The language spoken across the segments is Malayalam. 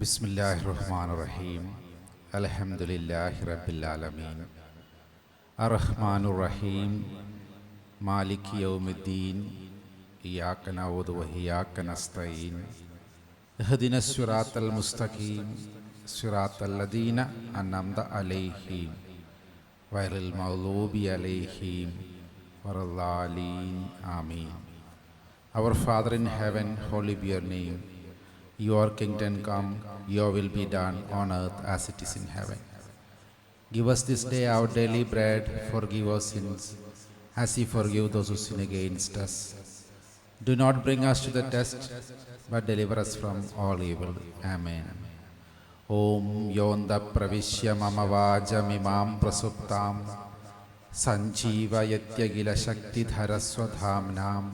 ബിസ്മില്ലാഹിർറഹ്മാനിർറഹീം. അൽഹംദുലില്ലാഹി റബ്ബിൽ ആലമീൻ. അർറഹ്മാനുർറഹീം. മാലികി യൗമിദ്ദീൻ. ഇയ്യാക നഅ്ബുദു വഇയ്യാക നസ്തഈൻ. ഇഹ്ദിനസ് സിറാത്തൽ മുസ്തഖീം. സിറാത്തൽ ലദീന അൻഅംത അലൈഹിം ഗൈറിൽ മഗ്ദൂബി അലൈഹിം വലദ്ദാലീൻ. ആമീൻ. Our Father in heaven, holy be your name. Your kingdom come, your will be done on earth as it is in heaven. Give us this day our daily bread. Forgive our sins as we forgive those who sin against us. Do not bring us to the test, but deliver us from all evil. Amen. Om yonda pravishya mama vajamimam prasuptam sanjeevayatya gila shakti dharaswadhamnam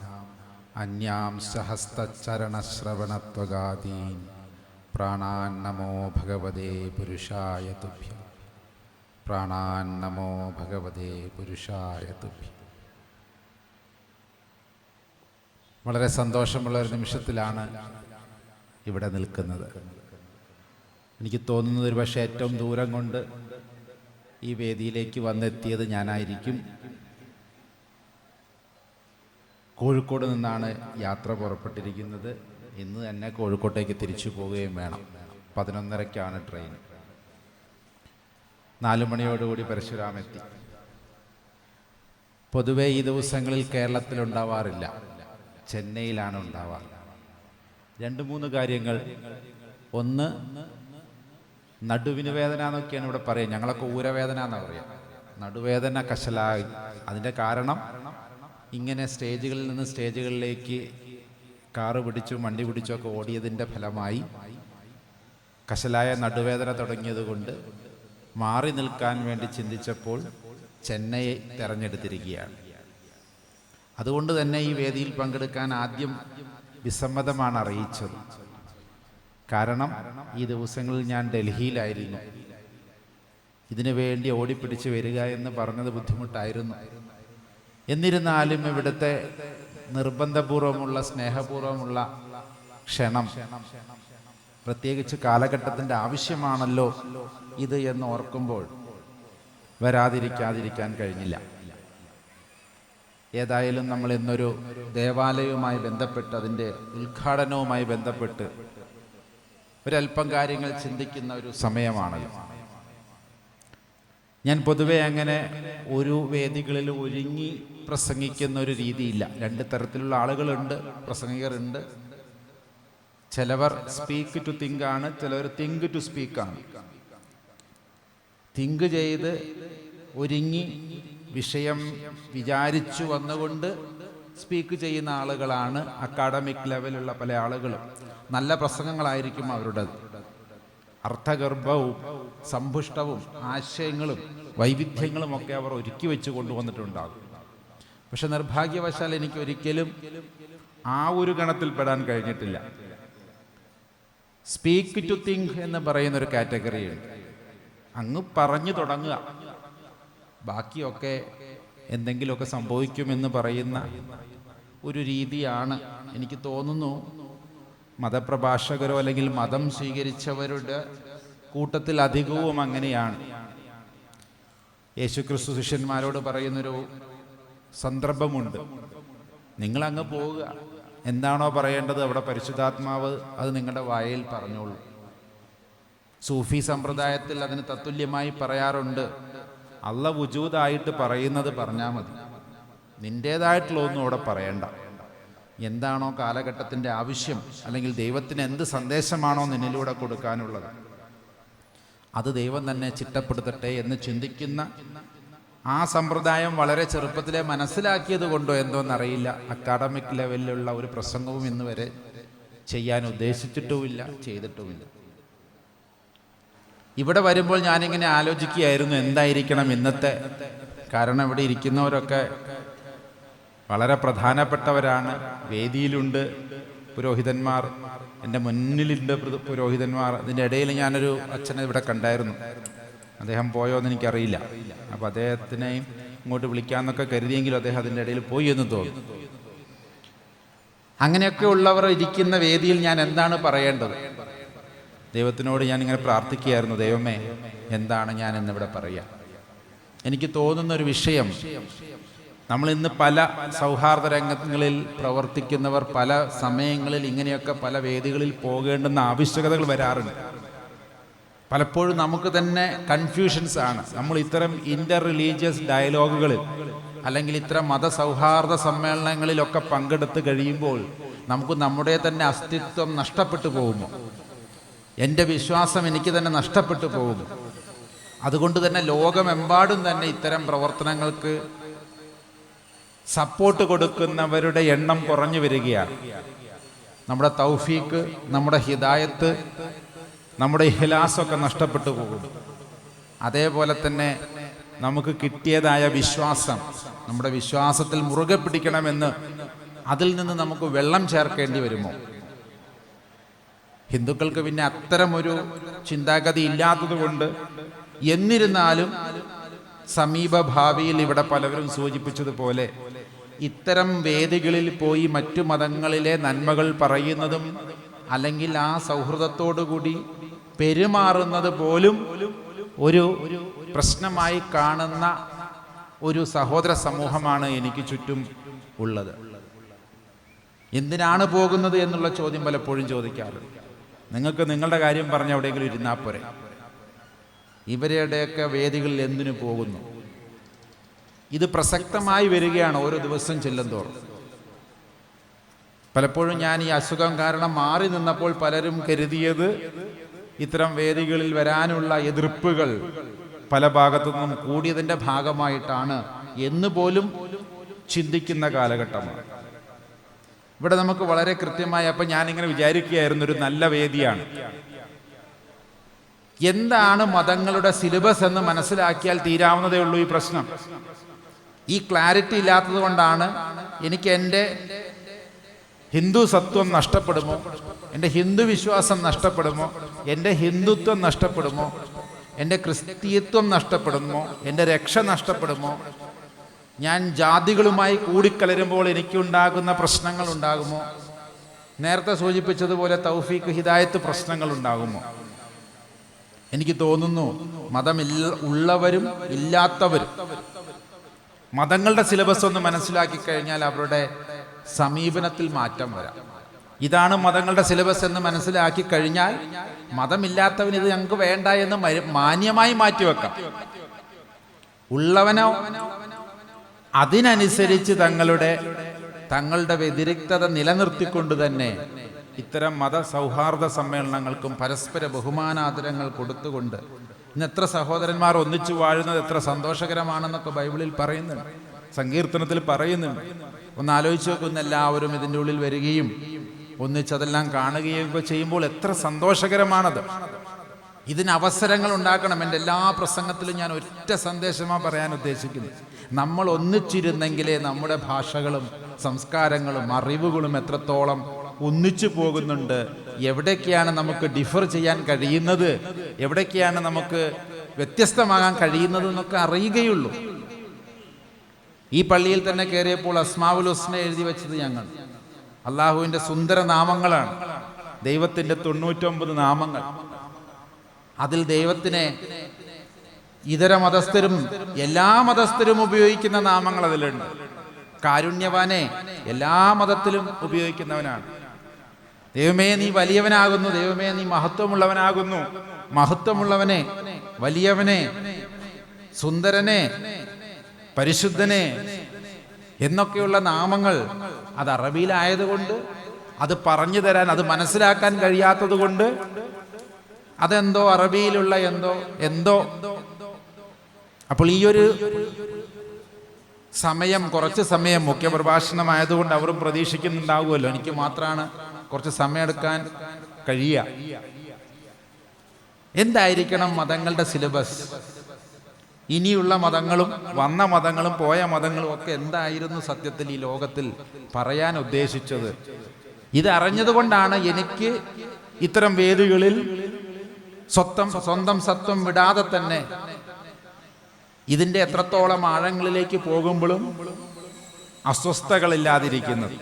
അന്യാം സഹസ്തചരണശ്രവണത്വഗാദീൻ പ്രാണാൻ നമോ ഭഗവതേ പുരുഷായ തുഭ്യം. പ്രാണാൻ നമോ ഭഗവതേ പുരുഷായ തുഭ്യം. വളരെ സന്തോഷമുള്ള ഒരു നിമിഷത്തിലാണ് ഇവിടെ നിൽക്കുന്നത്. എനിക്ക് തോന്നുന്നത് ഒരു പക്ഷേ ഏറ്റവും ദൂരം കൊണ്ട് ഈ വേദിയിലേക്ക് വന്നെത്തിയത് ഞാനായിരിക്കും. കോഴിക്കോട് നിന്നാണ് യാത്ര പുറപ്പെട്ടിരിക്കുന്നത്. ഇന്ന് തന്നെ കോഴിക്കോട്ടേക്ക് തിരിച്ചു പോവുകയും വേണം. 11:30-ക്കാണ് ട്രെയിൻ. 4 മണിയോടുകൂടി പരശുരാമെത്തി. പൊതുവെ ഈ ദിവസങ്ങളിൽ കേരളത്തിലുണ്ടാവാറില്ല, ചെന്നൈയിലാണ് ഉണ്ടാവാറ്. 2-3 കാര്യങ്ങൾ. ഒന്ന്, നടുവിന് വേദന എന്നൊക്കെയാണ് ഇവിടെ പറയുക. ഞങ്ങളൊക്കെ ഊരവേദന എന്നാണ് പറയുക. നടുവേദന കശലായി. അതിൻ്റെ കാരണം ഇങ്ങനെ സ്റ്റേജുകളിൽ നിന്ന് സ്റ്റേജുകളിലേക്ക് കാറ് പിടിച്ചും വണ്ടി പിടിച്ചുമൊക്കെ ഓടിയതിൻ്റെ ഫലമായി കശലായ നടുവേദന തുടങ്ങിയതുകൊണ്ട് മാറി നിൽക്കാൻ വേണ്ടി ചിന്തിച്ചപ്പോൾ ചെന്നൈ തിരഞ്ഞെടുത്തിരിക്കുകയാണ്. അതുകൊണ്ട് തന്നെ ഈ വേദിയിൽ പങ്കെടുക്കാൻ ആദ്യം വിസമ്മതമാണ് അറിയിച്ചത്. കാരണം ഈ ദിവസങ്ങളിൽ ഞാൻ ഡൽഹിയിലായിരുന്നു. ഇതിനു വേണ്ടി ഓടിപ്പിടിച്ച് വരിക എന്ന് പറഞ്ഞത് ബുദ്ധിമുട്ടായിരുന്നു. എന്നിരുന്നാലും ഇവിടുത്തെ നിർബന്ധപൂർവമുള്ള സ്നേഹപൂർവമുള്ള ക്ഷണം, പ്രത്യേകിച്ച് കാലഘട്ടത്തിൻ്റെ ആവശ്യമാണല്ലോ ഇത് എന്ന് ഓർക്കുമ്പോൾ വരാതിരിക്കാതിരിക്കാൻ കഴിഞ്ഞില്ല. ഏതായാലും നമ്മൾ ഇന്നൊരു ദേവാലയവുമായി ബന്ധപ്പെട്ട് അതിൻ്റെ ഉദ്ഘാടനവുമായി ബന്ധപ്പെട്ട് ഒരല്പം കാര്യങ്ങൾ ചിന്തിക്കുന്ന ഒരു സമയമാണല്ലോ. ഞാൻ പൊതുവെ അങ്ങനെ ഒരു വേദികളിൽ ഒരുങ്ങി പ്രസംഗിക്കുന്ന ഒരു രീതിയില്ല. 2 തരത്തിലുള്ള ആളുകളുണ്ട്, പ്രസംഗകരുണ്ട്. ചിലവർ സ്പീക്ക് ടു തിങ്ക് ആണ്, ചിലവർ തിങ്ക് ടു സ്പീക്കാണ്. തിങ്ക് ചെയ്ത് ഒരുങ്ങി വിഷയം വിചാരിച്ചു വന്നുകൊണ്ട് സ്പീക്ക് ചെയ്യുന്ന ആളുകളാണ് അക്കാഡമിക് ലെവലുള്ള പല ആളുകളും. നല്ല പ്രസംഗങ്ങളായിരിക്കും അവരുടേത്. അർത്ഥഗർഭവും സമ്പുഷ്ടവും ആശയങ്ങളും വൈവിധ്യങ്ങളും ഒക്കെ അവർ ഒരുക്കി വെച്ച് കൊണ്ടുവന്നിട്ടുണ്ടാകും. പക്ഷെ നിർഭാഗ്യവശാൽ എനിക്ക് ഒരിക്കലും ആ ഒരു ഗണത്തിൽ പെടാൻ കഴിഞ്ഞിട്ടില്ല. സ്പീക്ക് ടു തിങ്ക് എന്ന് പറയുന്നൊരു കാറ്റഗറിയുണ്ട്. അങ്ങ് പറഞ്ഞു തുടങ്ങുക, ബാക്കിയൊക്കെ എന്തെങ്കിലുമൊക്കെ സംഭവിക്കുമെന്ന് പറയുന്ന ഒരു രീതിയാണ് എനിക്ക് തോന്നുന്നു മതപ്രഭാഷകരോ അല്ലെങ്കിൽ മതം സ്വീകരിച്ചവരുടെ കൂട്ടത്തിൽ അധികവും അങ്ങനെയാണ്. യേശുക്രിസ്തു ശിഷ്യന്മാരോട് പറയുന്നൊരു സന്ദർഭമുണ്ട്. നിങ്ങളങ്ങ് പോവുക, എന്താണോ പറയേണ്ടത് അവിടെ പരിശുദ്ധാത്മാവ് അത് നിങ്ങളുടെ വായിൽ പറഞ്ഞോളൂ. സൂഫി സമ്പ്രദായത്തിൽ അതിന് തത്തുല്യമായി പറയാറുണ്ട്, അള്ള വുജൂദായിട്ട് പറയുന്നത് പറഞ്ഞാൽ മതി, നിൻ്റേതായിട്ടുള്ള ഒന്നും അവിടെ പറയണ്ട. എന്താണോ കാലഘട്ടത്തിൻ്റെ ആവശ്യം, അല്ലെങ്കിൽ ദൈവത്തിന് എന്ത് സന്ദേശമാണോ നിന്നിലൂടെ കൊടുക്കാനുള്ളത്, അത് ദൈവം തന്നെ ചിട്ടപ്പെടുത്തട്ടെ എന്ന് ചിന്തിക്കുന്ന ആ സമ്പ്രദായം വളരെ ചെറുപ്പത്തിലെ മനസ്സിലാക്കിയത് കൊണ്ടോ എന്തോന്നറിയില്ല, അക്കാഡമിക് ലെവലിലുള്ള ഒരു പ്രസംഗവും ഇന്ന് വരെ ചെയ്യാൻ ഉദ്ദേശിച്ചിട്ടുമില്ല, ചെയ്തിട്ടുമില്ല. ഇവിടെ വരുമ്പോൾ ഞാനിങ്ങനെ ആലോചിക്കുകയായിരുന്നു, എന്തായിരിക്കണം ഇന്നത്തെ. കാരണം ഇവിടെ ഇരിക്കുന്നവരൊക്കെ വളരെ പ്രധാനപ്പെട്ടവരാണ്. വേദിയിലുണ്ട് പുരോഹിതന്മാർ, എൻ്റെ മുന്നിലുണ്ട് പുരോഹിതന്മാർ. അതിൻ്റെ ഇടയിൽ ഞാനൊരു അച്ഛനെ ഇവിടെ കണ്ടായിരുന്നു. അദ്ദേഹം പോയോ എന്ന് എനിക്കറിയില്ല. അപ്പോൾ അദ്ദേഹത്തിനെയും ഇങ്ങോട്ട് വിളിക്കാമെന്നൊക്കെ കരുതിയെങ്കിലും അദ്ദേഹം അതിൻ്റെ ഇടയിൽ പോയി എന്ന് തോന്നുന്നു. അങ്ങനെയൊക്കെ ഉള്ളവർ ഇരിക്കുന്ന വേദിയിൽ ഞാൻ എന്താണ് പറയേണ്ടത്? ദൈവത്തിനോട് ഞാനിങ്ങനെ പ്രാർത്ഥിക്കുകയായിരുന്നു, ദൈവമേ എന്താണ് ഞാൻ ഇന്നിവിടെ പറയുക. എനിക്ക് തോന്നുന്നൊരു വിഷയം, നമ്മൾ ഇന്ന് പല സൗഹാർദ്ദ രംഗങ്ങളിൽ പ്രവർത്തിക്കുന്നവർ പല സമയങ്ങളിൽ ഇങ്ങനെയൊക്കെ പല വേദികളിൽ പോകേണ്ടുന്ന ആവശ്യകതകൾ വരാറുണ്ട്. പലപ്പോഴും നമുക്ക് തന്നെ കൺഫ്യൂഷൻസ് ആണ്. നമ്മൾ ഇത്തരം ഇന്റർ റിലീജിയസ് ഡയലോഗുകളിൽ അല്ലെങ്കിൽ ഇത്തരം മതസൗഹാർദ്ദ സമ്മേളനങ്ങളിലൊക്കെ പങ്കെടുത്ത് കഴിയുമ്പോൾ നമുക്ക് നമ്മുടെ തന്നെ അസ്തിത്വം നഷ്ടപ്പെട്ടു പോകുമോ, എൻ്റെ വിശ്വാസം എനിക്ക് തന്നെ നഷ്ടപ്പെട്ടു പോകുമോ? അതുകൊണ്ട് തന്നെ ലോകമെമ്പാടും തന്നെ ഇത്തരം പ്രവർത്തനങ്ങൾക്ക് സപ്പോർട്ട് കൊടുക്കുന്നവരുടെ എണ്ണം കുറഞ്ഞു വരികയാണ്. നമ്മുടെ തൗഫീക്ക്, നമ്മുടെ ഹിദായത്ത്, നമ്മുടെ ഇഖ്ലാസൊക്കെ നഷ്ടപ്പെട്ടു പോകും. അതേപോലെ തന്നെ നമുക്ക് കിട്ടിയതായ വിശ്വാസം, നമ്മുടെ വിശ്വാസത്തിൽ മുറുകെ പിടിക്കണമെന്ന് അതിൽ നിന്ന് നമുക്ക് വെള്ളം ചേർക്കേണ്ടി വരുമോ? ഹിന്ദുക്കൾക്ക് പിന്നെ അത്തരമൊരു ചിന്താഗതി ഇല്ലാത്തത് കൊണ്ട് എന്നിരുന്നാലും സമീപഭാവിയിൽ ഇവിടെ പലവരും സൂചിപ്പിച്ചതുപോലെ ഇത്തരം വേദികളിൽ പോയി മറ്റു മതങ്ങളിലെ നന്മകൾ പറയുന്നതും അല്ലെങ്കിൽ ആ സൗഹൃദത്തോടുകൂടി പെരുമാറുന്നത് പോലും ഒരു പ്രശ്നമായി കാണുന്ന ഒരു സഹോദര സമൂഹമാണ് എനിക്ക് ചുറ്റും ഉള്ളത്. എന്തിനാണ് പോകുന്നത് എന്നുള്ള ചോദ്യം പലപ്പോഴും ചോദിക്കാറുണ്ട്. നിങ്ങൾക്ക് നിങ്ങളുടെ കാര്യം പറഞ്ഞ് എവിടെയെങ്കിലും ഇരുന്നാൽ പോരെ, ഇവരുടെയൊക്കെ വേദികളിൽ എന്തിനു പോകുന്നു? ഇത് പ്രസക്തമായി വരികയാണ് ഓരോ ദിവസം ചെല്ലുന്തോറും. പലപ്പോഴും ഞാൻ ഈ അസുഖം കാരണം മാറി നിന്നപ്പോൾ പലരും കരുതിയത് ഇത്തരം വേദികളിൽ വരാനുള്ള എതിർപ്പുകൾ പല ഭാഗത്തു നിന്നും കൂടിയതിൻ്റെ ഭാഗമായിട്ടാണ് എന്ന് പോലും ചിന്തിക്കുന്ന കാലഘട്ടമാണ്. ഇവിടെ നമുക്ക് വളരെ കൃത്യമായി, അപ്പം ഞാനിങ്ങനെ വിചാരിക്കുകയായിരുന്നു, ഒരു നല്ല വേദിയാണ്. എന്താണ് മതങ്ങളുടെ സിലബസ് എന്ന് മനസ്സിലാക്കിയാൽ തീരാവുന്നതേ ഉള്ളൂ ഈ പ്രശ്നം. ഈ ക്ലാരിറ്റി ഇല്ലാത്തത് കൊണ്ടാണ് എനിക്ക് എൻ്റെ ഹിന്ദു സത്വം നഷ്ടപ്പെടുമോ, എൻ്റെ ഹിന്ദു വിശ്വാസം നഷ്ടപ്പെടുമോ, എൻ്റെ ഹിന്ദുത്വം നഷ്ടപ്പെടുമോ, എൻ്റെ ക്രിസ്തീയത്വം നഷ്ടപ്പെടുമോ, എൻ്റെ രക്ഷ നഷ്ടപ്പെടുമോ, ഞാൻ ജാതികളുമായി കൂടിക്കലരുമ്പോൾ എനിക്കുണ്ടാകുന്ന പ്രശ്നങ്ങൾ ഉണ്ടാകുമോ, നേരത്തെ സൂചിപ്പിച്ചതുപോലെ തൗഫീക്ക് ഹിദായത്ത് പ്രശ്നങ്ങൾ ഉണ്ടാകുമോ? എനിക്ക് തോന്നുന്നു ഉള്ളവരും ഇല്ലാത്തവരും മതങ്ങളുടെ സിലബസ് ഒന്ന് മനസ്സിലാക്കി കഴിഞ്ഞാൽ അവരുടെ സമീപനത്തിൽ മാറ്റം വരാം. ഇതാണ് മതങ്ങളുടെ സിലബസ് എന്ന് മനസ്സിലാക്കി കഴിഞ്ഞാൽ മതമില്ലാത്തവന് ഇത് ഞങ്ങൾക്ക് വേണ്ട എന്ന് മാന്യമായി മാറ്റിവെക്കാം. ഉള്ളവനോ അതിനനുസരിച്ച് തങ്ങളുടെ വ്യതിരിക്തത നിലനിർത്തിക്കൊണ്ട് തന്നെ ഇത്തരം മതസൗഹാർദ്ദ സമ്മേളനങ്ങൾക്കും പരസ്പര ബഹുമാനാദരങ്ങൾ കൊടുത്തുകൊണ്ട് ഇന്ന് എത്ര സഹോദരന്മാർ ഒന്നിച്ചു വാഴുന്നത് എത്ര സന്തോഷകരമാണെന്നൊക്കെ ബൈബിളിൽ പറയുന്നുണ്ട്, സങ്കീർത്തനത്തിൽ പറയുന്നുണ്ട്. ഒന്ന് ആലോചിച്ച് നോക്കുന്ന എല്ലാവരും ഇതിൻ്റെ ഉള്ളിൽ വരികയും ഒന്നിച്ചതെല്ലാം കാണുകയും ഒക്കെ ചെയ്യുമ്പോൾ എത്ര സന്തോഷകരമാണത്. ഇതിന് അവസരങ്ങൾ ഉണ്ടാക്കണം. എൻ്റെ എല്ലാ പ്രസംഗത്തിലും ഞാൻ ഒറ്റ സന്ദേശമാണ് പറയാൻ ഉദ്ദേശിക്കുന്നത്. നമ്മൾ ഒന്നിച്ചിരുന്നെങ്കിലേ നമ്മുടെ ഭാഷകളും സംസ്കാരങ്ങളും അറിവുകളും എത്രത്തോളം ഒന്നിച്ചു പോകുന്നുണ്ട്, എവിടേക്കാണ് നമുക്ക് ഡിഫർ ചെയ്യാൻ കഴിയുന്നത്, എവിടേക്കാണ് നമുക്ക് വ്യത്യസ്തമാകാൻ കഴിയുന്നത് എന്നൊക്കെ അറിയുകയുള്ളൂ. ഈ പള്ളിയിൽ തന്നെ കയറിയപ്പോൾ അസ്മാഉൽ ഹുസ്ന എഴുതി വെച്ചത് ഞങ്ങൾ അള്ളാഹുവിൻ്റെ സുന്ദര നാമങ്ങളാണ്. ദൈവത്തിൻ്റെ 99 നാമങ്ങൾ. അതിൽ ദൈവത്തിനെ ഇതര മതസ്ഥരും എല്ലാ മതസ്ഥരും ഉപയോഗിക്കുന്ന നാമങ്ങൾ അതിലുണ്ട്. കാരുണ്യവാനെ എല്ലാ മതത്തിലും ഉപയോഗിക്കുന്നവനാണ്. ദൈവമേ നീ വലിയവനാകുന്നു, ദൈവമേ നീ മഹത്വമുള്ളവനാകുന്നു, മഹത്വമുള്ളവനെ, വലിയവനെ, സുന്ദരനെ, പരിശുദ്ധനെ എന്നൊക്കെയുള്ള നാമങ്ങൾ അത് അറബിയിലായതുകൊണ്ട് അത് പറഞ്ഞു തരാൻ, അത് മനസ്സിലാക്കാൻ കഴിയാത്തത് കൊണ്ട് അതെന്തോ അറബിയിലുള്ള എന്തോ. അപ്പോൾ ഈ ഒരു സമയം, കുറച്ച് സമയം മുഖ്യപ്രഭാഷണമായതുകൊണ്ട് അവരും പ്രതീക്ഷിക്കുന്നുണ്ടാവുമല്ലോ എനിക്ക് മാത്രമാണ് കുറച്ച് സമയം എടുക്കാൻ കഴിയുക. എന്തായിരിക്കണം മതങ്ങളുടെ സിലബസ്? ഇനിയുള്ള മതങ്ങളും വന്ന മതങ്ങളും പോയ മതങ്ങളും ഒക്കെ എന്തായിരുന്നു സത്യത്തിൽ ഈ ലോകത്തിൽ പറയാൻ ഉദ്ദേശിച്ചത്? ഇത് അറിഞ്ഞതുകൊണ്ടാണ് എനിക്ക് ഇത്തരം വേദികളിൽ സ്വന്തം സത്വം വിടാതെ തന്നെ ഇതിൻ്റെ എത്രത്തോളം ആഴങ്ങളിലേക്ക് പോകുമ്പോഴും അസ്വസ്ഥകളില്ലാതിരിക്കുന്നത്.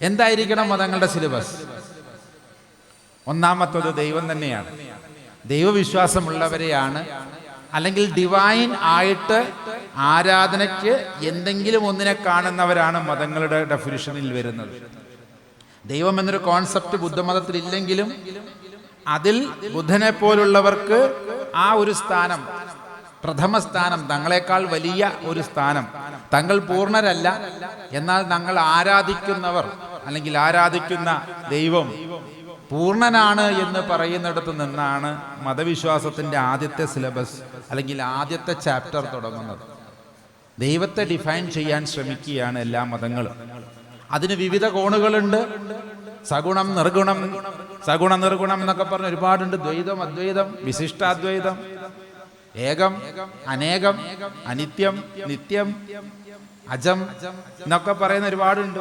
എന്തായിരിക്കണം മതങ്ങളുടെ സിലബസ്? ഒന്നാമത്തത് ദൈവം തന്നെയാണ്. ദൈവവിശ്വാസമുള്ളവരെയാണ്, അല്ലെങ്കിൽ ഡിവൈൻ ആയിട്ട് ആരാധനയ്ക്ക് എന്തെങ്കിലും ഒന്നിനെ കാണുന്നവരാണ് മതങ്ങളുടെ ഡെഫിനിഷനിൽ വരുന്നത്. ദൈവം എന്നൊരു കോൺസെപ്റ്റ് ബുദ്ധമതത്തിൽ ഇല്ലെങ്കിലും അതിൽ ബുദ്ധനെ പോലുള്ളവർക്ക് ആ ഒരു സ്ഥാനം, പ്രഥമ സ്ഥാനം, തങ്ങളെക്കാൾ വലിയ ഒരു സ്ഥാനം. തങ്ങൾ പൂർണ്ണരല്ല, എന്നാൽ തങ്ങൾ ആരാധിക്കുന്നവർ അല്ലെങ്കിൽ ആരാധിക്കുന്ന ദൈവം പൂർണ്ണനാണ് എന്ന് പറയുന്നിടത്ത് നിന്നാണ് മതവിശ്വാസത്തിൻ്റെ ആദ്യത്തെ സിലബസ് അല്ലെങ്കിൽ ആദ്യത്തെ ചാപ്റ്റർ തുടങ്ങുന്നത്. ദൈവത്തെ ഡിഫൈൻ ചെയ്യാൻ ശ്രമിക്കുകയാണ് എല്ലാ മതങ്ങളും. അതിന് വിവിധ കോണുകളുണ്ട്. സഗുണം, നിർഗുണം, സഗുണ നിർഗുണം എന്നൊക്കെ പറഞ്ഞ് ഒരുപാടുണ്ട്. ദ്വൈതം, അദ്വൈതം, വിശിഷ്ടാദ്വൈതം, ഏകം, അനേകം, അനിത്യം, നിത്യം, അജം എന്നൊക്കെ പറയുന്ന ഒരുപാടുണ്ട്.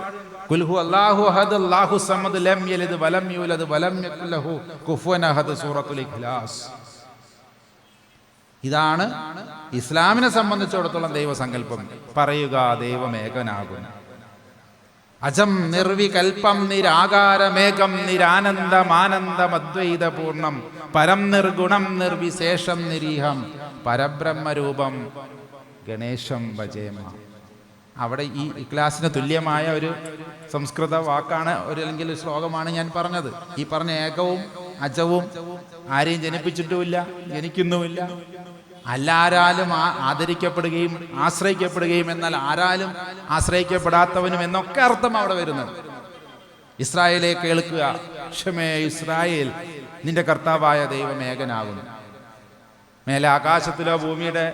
കുൽഹു അല്ലാഹു അഹദ് അല്ലാഹു സമദ് ലം യലിദ് വലം യൂലദ് വലം യകുൽ ലഹു കുഫുവൻ അഹദ് സൂറത്തുൽ ഇഖ്ലാസ്. ഇതാണ് ഇസ്ലാമിനെ സംബന്ധിച്ചിടത്തോളം ദൈവസങ്കല്പം. പറയുക ദൈവം ഏകനാകുന്നു. അജം നിർവികൽപ്പം നിരാകാരമേകം നിരാനന്ദമാനന്ദമദ്വൈത പൂർണ്ണം പരം നിർഗുണം നിർവിശേഷം നിരീഹം പരബ്രഹ്മരൂപം ഗണേശം ഭജേമ. അവിടെ ഈ ക്ലാസ്സിന് തുല്യമായ ഒരു സംസ്കൃത വാക്കാണ്, അല്ലെങ്കിൽ ഒരു ശ്ലോകമാണ് ഞാൻ പറഞ്ഞത്. ഈ പറഞ്ഞ ഏകവും അജവും ആരെയും ജനിപ്പിച്ചിട്ടുമില്ല, ജനിക്കുന്നുമില്ല, എല്ലാരാലും ആദരിക്കപ്പെടുകയും ആശ്രയിക്കപ്പെടുകയും, എന്നാൽ ആരാലും ആശ്രയിക്കപ്പെടാത്തവനും എന്നൊക്കെ അർത്ഥം അവിടെ വരുന്നത്. ഇസ്രായേലെ കേൾക്കുക, ക്ഷമേ ഇസ്രായേൽ, നിന്റെ കർത്താവായ ദൈവം ഏകനാകുന്നു. മേലെ ആകാശത്തിലോ ഭൂമിയുടെ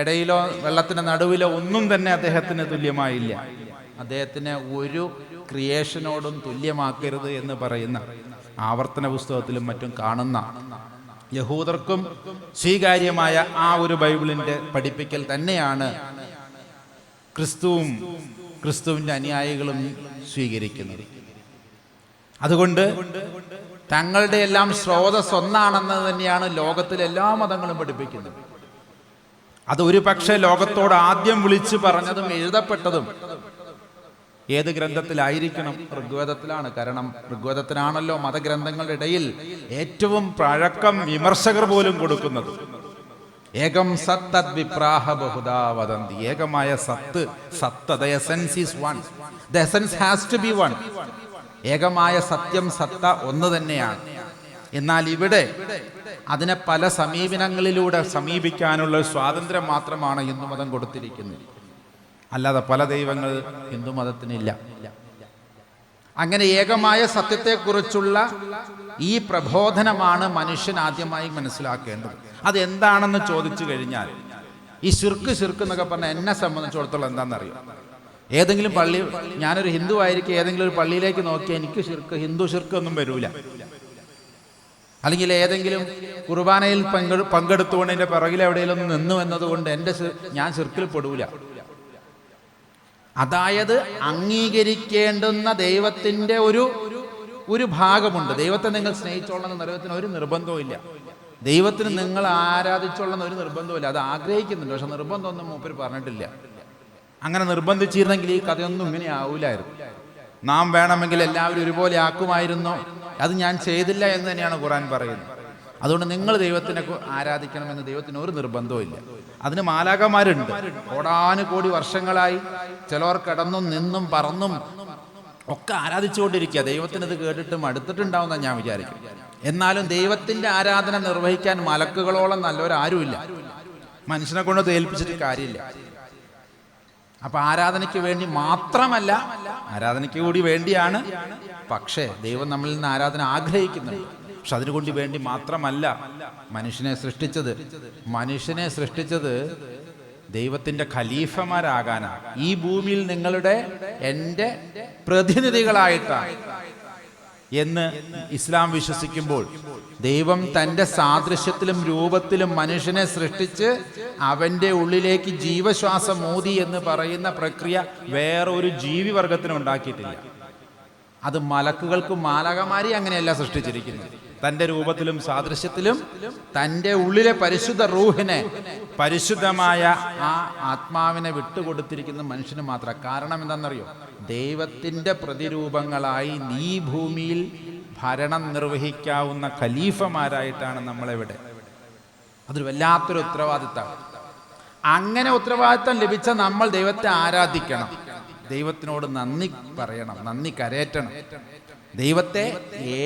ഇടയിലോ വെള്ളത്തിന്റെ നടുവിലോ ഒന്നും തന്നെ അദ്ദേഹത്തിന് തുല്യമായില്ല. അദ്ദേഹത്തിനെ ഒരു ക്രിയേഷനോടും തുല്യമാക്കരുത് എന്ന് പറയുന്ന ആവർത്തന പുസ്തകത്തിലും മറ്റും കാണുന്ന യഹൂദർക്കും സ്വീകാര്യമായ ആ ഒരു ബൈബിളിന്റെ പഠിപ്പിക്കൽ തന്നെയാണ് ക്രിസ്തുവിന്റെ അനുയായികളും സ്വീകരിക്കുന്നത്. അതുകൊണ്ട് തങ്ങളുടെ എല്ലാം സ്രോതസ് ഒന്നാണെന്ന് തന്നെയാണ് ലോകത്തിലെ എല്ലാ മതങ്ങളും പഠിപ്പിക്കുന്നത്. അത് ഒരു പക്ഷേ ലോകത്തോട് ആദ്യം വിളിച്ചു പറഞ്ഞതും എഴുതപ്പെട്ടതും ഏത് ഗ്രന്ഥത്തിലായിരിക്കണം? ഋഗ്വേദത്തിലാണ്. കാരണം ഋഗ്വേദത്തിനാണല്ലോ മതഗ്രന്ഥങ്ങളുടെ ഇടയിൽ ഏറ്റവും പഴക്കം വിമർശകർ പോലും കൊടുക്കുന്നത്. ഏകം സത്തദ് വിപ്രാഹ ബഹുദാ വദന്തി. ഏകമായ സത്ത്, the essence is one, the essence has to be one. ഏകമായ സത്യം, സത്ത ഒന്ന് തന്നെയാണ്. എന്നാൽ ഇവിടെ അതിനെ പല സമീപനങ്ങളിലൂടെ സമീപിക്കാനുള്ള സ്വാതന്ത്ര്യം മാത്രമാണ് ഹിന്ദുമതം കൊടുത്തിരിക്കുന്നത്. അല്ലാതെ പല ദൈവങ്ങൾ ഹിന്ദുമതത്തിനില്ല. അങ്ങനെ ഏകമായ സത്യത്തെക്കുറിച്ചുള്ള ഈ പ്രബോധനമാണ് മനുഷ്യൻ ആദ്യമായി മനസ്സിലാക്കേണ്ടത്. അതെന്താണെന്ന് ചോദിച്ചു കഴിഞ്ഞാൽ, ഈ ശിർക്ക് എന്നൊക്കെ പറഞ്ഞാൽ എന്നെ സംബന്ധിച്ചിടത്തോളം എന്താണെന്നറിയോ? ഏതെങ്കിലും പള്ളി, ഞാനൊരു ഹിന്ദു ആയിരിക്കും, ഏതെങ്കിലും ഒരു പള്ളിയിലേക്ക് നോക്കിയാൽ എനിക്ക് ഹിന്ദു ശിർക്ക് ഒന്നും വരൂല. അല്ലെങ്കിൽ ഏതെങ്കിലും കുർബാനയിൽ പങ്കെടുത്തുകൊണ്ട് എൻ്റെ പിറകിൽ എവിടെയെങ്കിലും നിന്നു എന്നതുകൊണ്ട് ഞാൻ ശിർക്കിൽ പെടൂല. അതായത് അംഗീകരിക്കേണ്ടുന്ന ദൈവത്തിൻ്റെ ഒരു ഭാഗമുണ്ട്. ദൈവത്തെ നിങ്ങൾ സ്നേഹിച്ചോളണം എന്ന ദൈവത്തിന് ഒരു നിർബന്ധവും ഇല്ല. ദൈവത്തിന് നിങ്ങൾ ആരാധിച്ചോളണം ഒരു നിർബന്ധമില്ല. അത് ആഗ്രഹിക്കുന്നുണ്ട്, പക്ഷെ നിർബന്ധമൊന്നും മൂപ്പർ പറഞ്ഞിട്ടില്ല. അങ്ങനെ നിർബന്ധിച്ചിരുന്നെങ്കിൽ ഈ കഥയൊന്നും ഇങ്ങനെ ആവൂലായിരുന്നു. നാം വേണമെങ്കിൽ എല്ലാവരും ഒരുപോലെ ആക്കുമായിരുന്നു. അത് ഞാൻ ചെയ്തില്ല എന്ന് തന്നെയാണ് ഖുർആൻ പറയുന്നത്. അതുകൊണ്ട് നിങ്ങൾ ദൈവത്തിനെ ആരാധിക്കണമെന്ന് ദൈവത്തിന് ഒരു നിർബന്ധവും ഇല്ല. അതിന് മാലാഖമാരുണ്ട്. കോടാനുകോടി വർഷങ്ങളായി ചിലവർ കിടന്നും നിന്നും പറന്നും ഒക്കെ ആരാധിച്ചുകൊണ്ടിരിക്കുക. ദൈവത്തിന് ഇത് കേട്ടിട്ട് മടുത്തിട്ടുണ്ടാവുമെന്നാണ് ഞാൻ വിചാരിക്കും. എന്നാലും ദൈവത്തിൻ്റെ ആരാധന നിർവഹിക്കാൻ മലക്കുകളോളം നല്ലവരാരുമില്ല. മനുഷ്യനെ കൊണ്ട് തേൽപ്പിച്ചിട്ട് കാര്യമില്ല. അപ്പൊ ആരാധനയ്ക്ക് വേണ്ടി മാത്രമല്ല, ആരാധനയ്ക്ക് കൂടി വേണ്ടിയാണ്. പക്ഷേ ദൈവം നമ്മളിൽ നിന്ന് ആരാധന ആഗ്രഹിക്കുന്നുണ്ട്. പക്ഷെ അതിനുകൊണ്ട് വേണ്ടി മാത്രമല്ല മനുഷ്യനെ സൃഷ്ടിച്ചത്. മനുഷ്യനെ സൃഷ്ടിച്ചത് ദൈവത്തിൻ്റെ ഖലീഫമാരാകാനാണ്. ഈ ഭൂമിയിൽ നിങ്ങളുടെ എൻ്റെ പ്രതിനിധികളായിട്ടാണ് എന്ന് ഇസ്ലാം വിശ്വസിക്കുമ്പോൾ, ദൈവം തൻ്റെ സാദൃശ്യത്തിലും രൂപത്തിലും മനുഷ്യനെ സൃഷ്ടിച്ച് അവൻ്റെ ഉള്ളിലേക്ക് ജീവശ്വാസം മോദി എന്ന് പറയുന്ന പ്രക്രിയ വേറെ ഒരു ജീവിവർഗത്തിനും ഉണ്ടാക്കിയിട്ടില്ല. അത് മലക്കുകൾക്കും മാലാഖമാരെയും അങ്ങനെയല്ല സൃഷ്ടിച്ചിരിക്കുന്നത്. തൻ്റെ രൂപത്തിലും സാദൃശ്യത്തിലും തൻ്റെ ഉള്ളിലെ പരിശുദ്ധ റൂഹിനെ, പരിശുദ്ധമായ ആ ആത്മാവിനെ വിട്ടുകൊടുത്തിരിക്കുന്ന മനുഷ്യന് മാത്രം. കാരണം എന്താണെന്നറിയോ? ദൈവത്തിൻ്റെ പ്രതിരൂപങ്ങളായി നീ ഭൂമിയിൽ ഭരണം നിർവഹിക്കാവുന്ന ഖലീഫമാരായിട്ടാണ് നമ്മളെവിടെ. അതൊരു വല്ലാത്തൊരു ഉത്തരവാദിത്തമാണ്. അങ്ങനെ ഉത്തരവാദിത്തം ലഭിച്ച നമ്മൾ ദൈവത്തെ ആരാധിക്കണം, ദൈവത്തിനോട് നന്ദി പറയണം, നന്ദി കരയറ്റണം. ദൈവത്തെ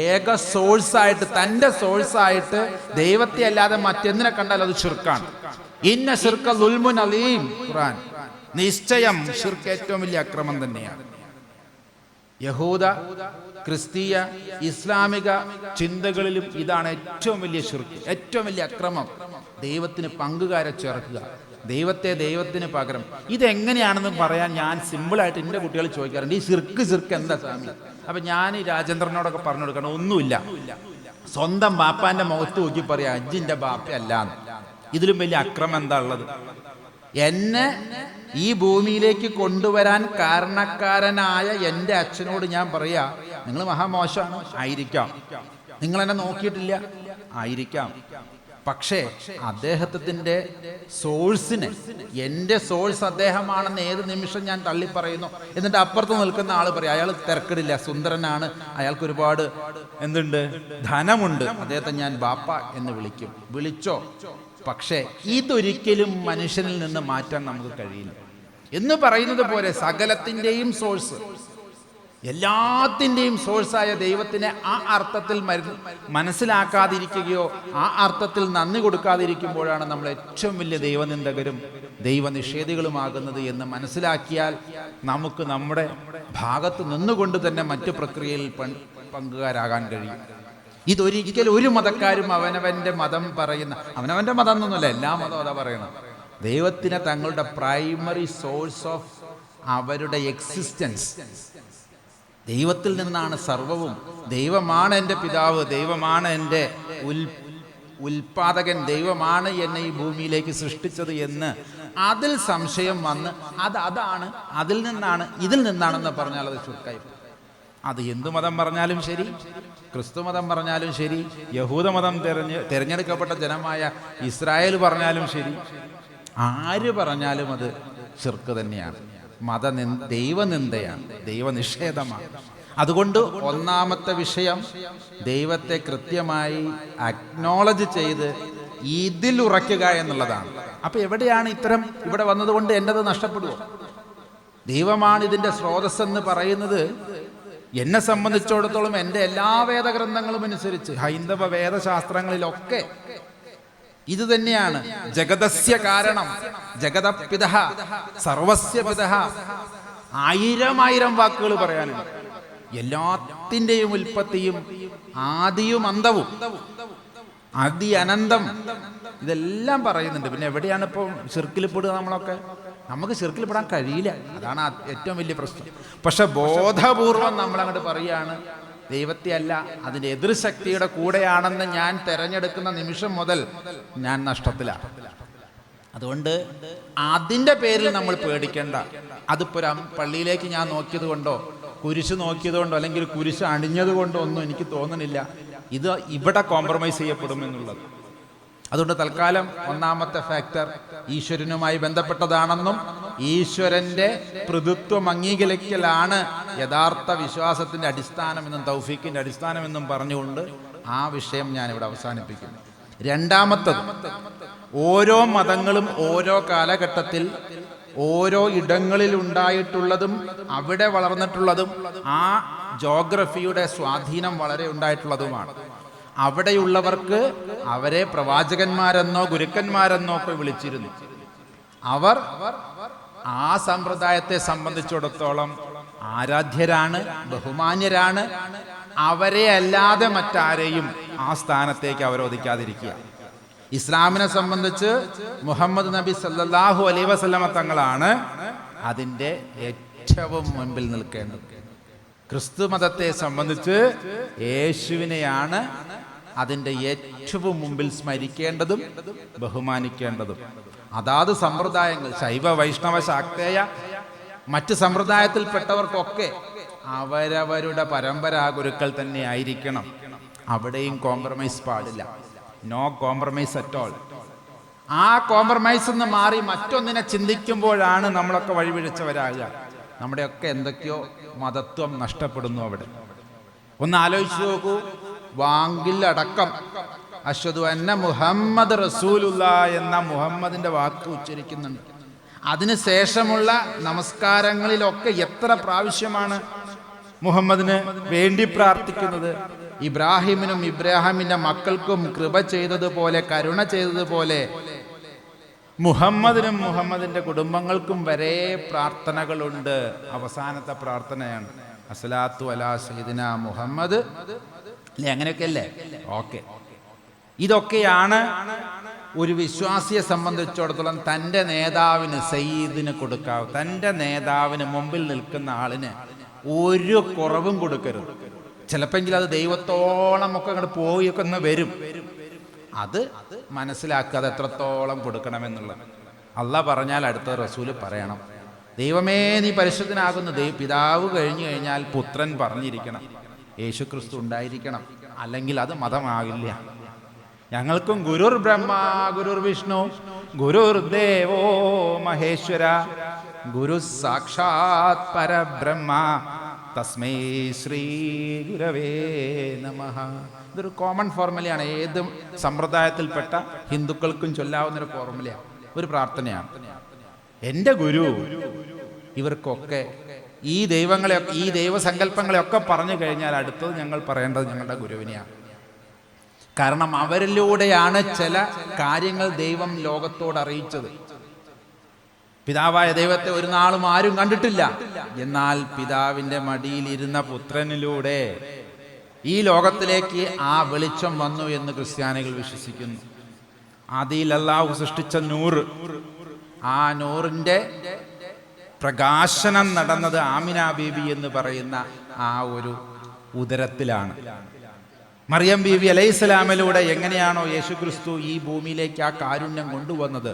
ഏക സോഴ്സായിട്ട്, തൻ്റെ സോഴ്സായിട്ട് ദൈവത്തെ അല്ലാതെ മറ്റെന്തിനെ കണ്ടാൽ അത് ശിർക്കാണ്. ഇന്ന ശിർക ദുൽമുൻ അലീം. ഖുർആൻ. നിശ്ചയം ശിർക്ക് ഏറ്റവും വലിയ അക്രമം തന്നെയാണ്. യഹൂദ, ക്രിസ്തീയ, ഇസ്ലാമിക ചിന്തകളിലും ഇതാണ് ഏറ്റവും വലിയ ശിർക്ക്, ഏറ്റവും വലിയ അക്രമം. ദൈവത്തിന് പങ്കുകാരെ ചേർക്കുക, ദൈവത്തിന് പകരം. ഇതെങ്ങനെയാണെന്ന് പറയാൻ ഞാൻ സിമ്പിളായിട്ട് എൻ്റെ കുട്ടികൾ ചോദിക്കാറുണ്ട്, ഈ ശിർക്ക് എന്താ സ്വാമി? അപ്പം ഞാൻ ഈ രാജേന്ദ്രനോടൊക്കെ പറഞ്ഞു കൊടുക്കണം, ഒന്നുമില്ല, സ്വന്തം ബാപ്പാൻ്റെ മുഖത്ത് നോക്കി പറയാം അജ്ജിൻ്റെ ബാപ്പയല്ലാന്ന്. ഇതിലും വലിയ അക്രമം എന്താ ഉള്ളത്? എന്നെ ഈ ഭൂമിയിലേക്ക് കൊണ്ടുവരാൻ കാരണക്കാരനായ എൻ്റെ അച്ഛനോട് ഞാൻ പറയാ, നിങ്ങൾ മഹാമോശമാണ് ആയിരിക്കാം, നിങ്ങൾ എന്നെ നോക്കിയിട്ടില്ല ആയിരിക്കാം, പക്ഷേ അദ്ദേഹത്തിൻ്റെ സോഴ്സിനെ, എൻ്റെ സോഴ്സ് അദ്ദേഹമാണെന്ന് ഏത് നിമിഷം ഞാൻ തള്ളിപ്പറയുന്നു. എന്നിട്ട് അപ്പുറത്ത് നിൽക്കുന്ന ആൾ പറയും അയാൾ തിരക്കിടില്ല, സുന്ദരനാണ്, അയാൾക്ക് ഒരുപാട് എന്തുണ്ട്, ധനമുണ്ട്, അദ്ദേഹത്തെ ഞാൻ ബാപ്പ എന്ന് വിളിച്ചോ. പക്ഷേ ഇതൊരിക്കലും മനുഷ്യനിൽ നിന്ന് മാറ്റാൻ നമുക്ക് കഴിയില്ല. എന്ന് പറയുന്നത് പോലെ സകലത്തിൻ്റെയും സോഴ്സ്, എല്ലാത്തിൻ്റെയും സോഴ്സായ ദൈവത്തിനെ ആ അർത്ഥത്തിൽ മനസ്സിലാക്കാതിരിക്കുകയോ ആ അർത്ഥത്തിൽ നന്ദി കൊടുക്കാതിരിക്കുമ്പോഴാണ് നമ്മൾ ഏറ്റവും വലിയ ദൈവനിന്ദകരും ദൈവനിഷേധികളുമാകുന്നത് എന്ന് മനസ്സിലാക്കിയാൽ നമുക്ക് നമ്മുടെ ഭാഗത്ത് നിന്നുകൊണ്ട് തന്നെ മറ്റു പ്രക്രിയയിൽ പങ്കുകാരാകാൻ കഴിയും. ഇതൊരിക്കലും ഒരു മതക്കാരും അവനവൻ്റെ മതം അവനവൻ്റെ മതം എന്നൊന്നുമല്ല, എല്ലാ മതവും അതാ പറയണം. ദൈവത്തിനെ തങ്ങളുടെ പ്രൈമറി സോഴ്സ് ഓഫ് അവരുടെ എക്സിസ്റ്റൻസ്, ദൈവത്തിൽ നിന്നാണ് സർവവും, ദൈവമാണ് എൻ്റെ പിതാവ്, ദൈവമാണ് എൻ്റെ ഉൽപാദകൻ, ദൈവമാണ് എന്നെ ഈ ഭൂമിയിലേക്ക് സൃഷ്ടിച്ചത് എന്ന് അതിൽ സംശയം വന്ന് അതാണ്, അതിൽ നിന്നാണ്, ഇതിൽ നിന്നാണെന്ന് പറഞ്ഞാൽ അത് ശുർക്കായി. അത് ഹിന്ദു മതം പറഞ്ഞാലും ശരി, ക്രിസ്തു മതം പറഞ്ഞാലും ശരി, യഹൂദ മതം തിരഞ്ഞെടുക്കപ്പെട്ട ജനമായ ഇസ്രായേൽ പറഞ്ഞാലും ശരി, ആര് പറഞ്ഞാലും അത് ശിർക്ക് തന്നെയാണ്, ദൈവനിന്ദയാണ്, ദൈവനിഷേധമാണ്. അതുകൊണ്ട് ഒന്നാമത്തെ വിഷയം ദൈവത്തെ കൃത്യമായി അക്നോളജ് ചെയ്ത് ഇതിൽ ഉറയ്ക്കുക എന്നുള്ളതാണ്. അപ്പൊ എവിടെയാണ് ഇവിടെ വന്നതുകൊണ്ട് എൻ്റെത് നഷ്ടപ്പെടുമോ? ദൈവമാണ് ഇതിൻ്റെ സ്രോതസ്സെന്ന് പറയുന്നത് എന്നെ സംബന്ധിച്ചിടത്തോളം എൻ്റെ എല്ലാ വേദഗ്രന്ഥങ്ങളും അനുസരിച്ച് ഹൈന്ദവ വേദശാസ്ത്രങ്ങളിലൊക്കെ ഇത് തന്നെയാണ്. ജഗതസ്യ കാരണം, ജഗതപിതഃ, സർവസ്യ പിതഃ. ആയിരം വാക്കുകൾ പറയാനുണ്ട്. എല്ലാത്തിൻ്റെയും ഉൽപ്പത്തിയും ആദിയും അന്തവും, അതി അനന്തം, ഇതെല്ലാം പറയുന്നുണ്ട്. പിന്നെ എവിടെയാണ് ഇപ്പോൾ ശിർക്കിൽപ്പെടുക? നമുക്ക് ശിർക്കിൽപ്പെടാൻ കഴിയില്ല, അതാണ് ഏറ്റവും വലിയ പ്രശ്നം. പക്ഷെ ബോധപൂർവം നമ്മളങ്ങോട്ട് പറയുകയാണ് ദൈവത്തെ അല്ല, അതിൻ്റെ എതിർശക്തിയുടെ കൂടെയാണെന്ന് ഞാൻ തിരഞ്ഞെടുക്കുന്ന നിമിഷം മുതൽ ഞാൻ നഷ്ടത്തിലാണ്. അതുകൊണ്ട് അതിൻ്റെ പേരിൽ നമ്മൾ പേടിക്കേണ്ട. അതിപ്പോൾ ഒരു പള്ളിയിലേക്ക് ഞാൻ നോക്കിയത് കൊണ്ടോ കുരിശ് നോക്കിയത് കൊണ്ടോ അല്ലെങ്കിൽ കുരിശ് അണിഞ്ഞത് കൊണ്ടോ ഒന്നും എനിക്ക് തോന്നുന്നില്ല ഇത് ഇവിടെ കോംപ്രമൈസ് ചെയ്യപ്പെടുമെന്നുള്ളത്. അതുകൊണ്ട് തൽക്കാലം ഒന്നാമത്തെ ഫാക്ടർ ഈശ്വരനുമായി ബന്ധപ്പെട്ടതാണെന്നും ഈശ്വരൻ്റെ പൃഥുത്വം അംഗീകരിക്കലാണ് യഥാർത്ഥ വിശ്വാസത്തിൻ്റെ അടിസ്ഥാനമെന്നും തൗഫീഖിൻ്റെ അടിസ്ഥാനമെന്നും പറഞ്ഞുകൊണ്ട് ആ വിഷയം ഞാനിവിടെ അവസാനിപ്പിക്കുന്നു. രണ്ടാമത്തത്, ഓരോ മതങ്ങളും ഓരോ കാലഘട്ടത്തിൽ ഓരോ ഇടങ്ങളിൽ ഉണ്ടായിട്ടുള്ളതും അവിടെ വളർന്നിട്ടുള്ളതും ആ ജോഗ്രഫിയുടെ സ്വാധീനം വളരെ ഉണ്ടായിട്ടുള്ളതുമാണ്. അവിടെയുള്ളവർക്ക് അവരെ പ്രവാചകന്മാരെന്നോ ഗുരുക്കന്മാരെന്നോ ഒക്കെ വിളിച്ചിരുന്നു. അവർ ആ സമ്പ്രദായത്തെ സംബന്ധിച്ചിടത്തോളം ആരാധ്യരാണ്, ബഹുമാന്യരാണ്. അവരെ അല്ലാതെ മറ്റാരെയും ആ സ്ഥാനത്തേക്ക് അവരോധിക്കാതിരിക്കുക. ഇസ്ലാമിനെ സംബന്ധിച്ച് മുഹമ്മദ് നബി സല്ലല്ലാഹു അലൈഹി വസല്ലമ തങ്ങളാണ് അതിൻ്റെ ഏറ്റവും മുൻപിൽ നിൽക്കേണ്ടത്. ക്രിസ്തു മതത്തെ സംബന്ധിച്ച് യേശുവിനെയാണ് അതിൻ്റെ ഏറ്റവും മുമ്പിൽ സ്മരിക്കേണ്ടതും ബഹുമാനിക്കേണ്ടതും. അതാത് സമ്പ്രദായങ്ങൾ, ശൈവ വൈഷ്ണവ ശാക്തേയ മറ്റ് സമ്പ്രദായത്തിൽപ്പെട്ടവർക്കൊക്കെ അവരവരുടെ പരമ്പരാ ഗുരുക്കൾ തന്നെ ആയിരിക്കണം. അവിടെയും കോംപ്രമൈസ് പാടില്ല. No compromise at all. ആ കോംപ്രമൈസ് നിന്ന് മാറി മറ്റൊന്നിനെ ചിന്തിക്കുമ്പോഴാണ് നമ്മളൊക്കെ വഴിപിഴച്ചവരാകുക. നമ്മുടെയൊക്കെ എന്തൊക്കെയോ മതത്വം നഷ്ടപ്പെടുന്നു അവിടെ. ഒന്ന് ആലോചിച്ച് നോക്കൂ, വാങ്കിലടക്കം അശ്ഹദു അന്ന മുഹമ്മദ് റസൂലുള്ള എന്ന മുഹമ്മദിന്റെ വാക്ക് ഉച്ചരിക്കുന്നുണ്ട്. അതിനുശേഷമുള്ള നമസ്കാരങ്ങളിലൊക്കെ എത്ര പ്രാവശ്യമാണ് മുഹമ്മദിന് വേണ്ടി പ്രാർത്ഥിക്കുന്നത്? ഇബ്രാഹിമിനും ഇബ്രാഹിമിന്റെ മക്കൾക്കും കൃപ ചെയ്തതുപോലെ, കരുണ ചെയ്തതുപോലെ മുഹമ്മദിനും മുഹമ്മദിന്റെ കുടുംബങ്ങൾക്കും വരെ പ്രാർത്ഥനകളുണ്ട്. അവസാനത്തെ പ്രാർത്ഥനയാണ് അസ്സലാത്തു അലാ സയ്യിദിന മുഹമ്മദ് അല്ലേ? അങ്ങനെയൊക്കെ അല്ലേ? ഓക്കെ, ഇതൊക്കെയാണ് ഒരു വിശ്വാസിയെ സംബന്ധിച്ചിടത്തോളം തൻ്റെ നേതാവിന്, സയ്യിദിന് കൊടുക്കാവും. തൻ്റെ നേതാവിന് മുമ്പിൽ നിൽക്കുന്ന ആളിന് ഒരു കുറവും കൊടുക്കരുത്. ചിലപ്പോൾ അത് ദൈവത്തോളം ഒക്കെ അങ്ങോട്ട് പോയൊക്കെ ഒന്ന് വരും. അത് മനസ്സിലാക്കുക, അത് എത്രത്തോളം കൊടുക്കണമെന്നുള്ളത്. അള്ളാഹ് പറഞ്ഞാൽ അടുത്ത റസൂല് പറയണം, ദൈവമേ നീ പരിശുദ്ധനാകുന്നു. പിതാവ് കഴിഞ്ഞു കഴിഞ്ഞാൽ പുത്രൻ പറഞ്ഞിരിക്കണം, യേശുക്രിസ്തു ഉണ്ടായിരിക്കണം, അല്ലെങ്കിൽ അത് മതമാകില്ല. ഞങ്ങൾക്കും ഗുരുർ ബ്രഹ്മ ഗുരുർ വിഷ്ണു ഗുരുർ ദേവോ മഹേശ്വര ഗുരു സാക്ഷാത് പരബ്രഹ്മ തസ്മൈ ശ്രീ ഗുരവേ നമഃ. ഇതൊരു കോമൺ ഫോർമുലയാണ്, ഏത് സമ്പ്രദായത്തിൽപ്പെട്ട ഹിന്ദുക്കൾക്കും ചൊല്ലാവുന്നൊരു ഫോർമുലയാണ്, ഒരു പ്രാർത്ഥനയാണ്. എൻ്റെ ഗുരു. ഇവർക്കൊക്കെ ഈ ദൈവങ്ങളെയൊക്കെ, ഈ ദൈവസങ്കല്പങ്ങളെയൊക്കെ പറഞ്ഞു കഴിഞ്ഞാൽ അടുത്തത് ഞങ്ങൾ പറയേണ്ടത് ഞങ്ങളുടെ ഗുരുവിനെയാണ്. കാരണം അവരിലൂടെയാണ് ചില കാര്യങ്ങൾ ദൈവം ലോകത്തോട് അറിയിച്ചത്. പിതാവായ ദൈവത്തെ ഒരു നാളും ആരും കണ്ടിട്ടില്ല. എന്നാൽ പിതാവിൻ്റെ മടിയിലിരുന്ന പുത്രനിലൂടെ ഈ ലോകത്തിലേക്ക് ആ വെളിച്ചം വന്നു എന്ന് ക്രിസ്ത്യാനികൾ വിശ്വസിക്കുന്നു. ആദിയിൽ അല്ലാഹു സൃഷ്ടിച്ച നൂറ്, ആ നൂറിൻ്റെ പ്രകാശനം നടന്നത് ആമിന ബീബി എന്ന് പറയുന്ന ആ ഒരു ഉദരത്തിലാണ്. മറിയം ബീവി അലൈഹിസ്സലാമിലൂടെ എങ്ങനെയാണോ യേശുക്രിസ്തു ഈ ഭൂമിയിലേക്ക് ആ കാരുണ്യം കൊണ്ടുവന്നത്,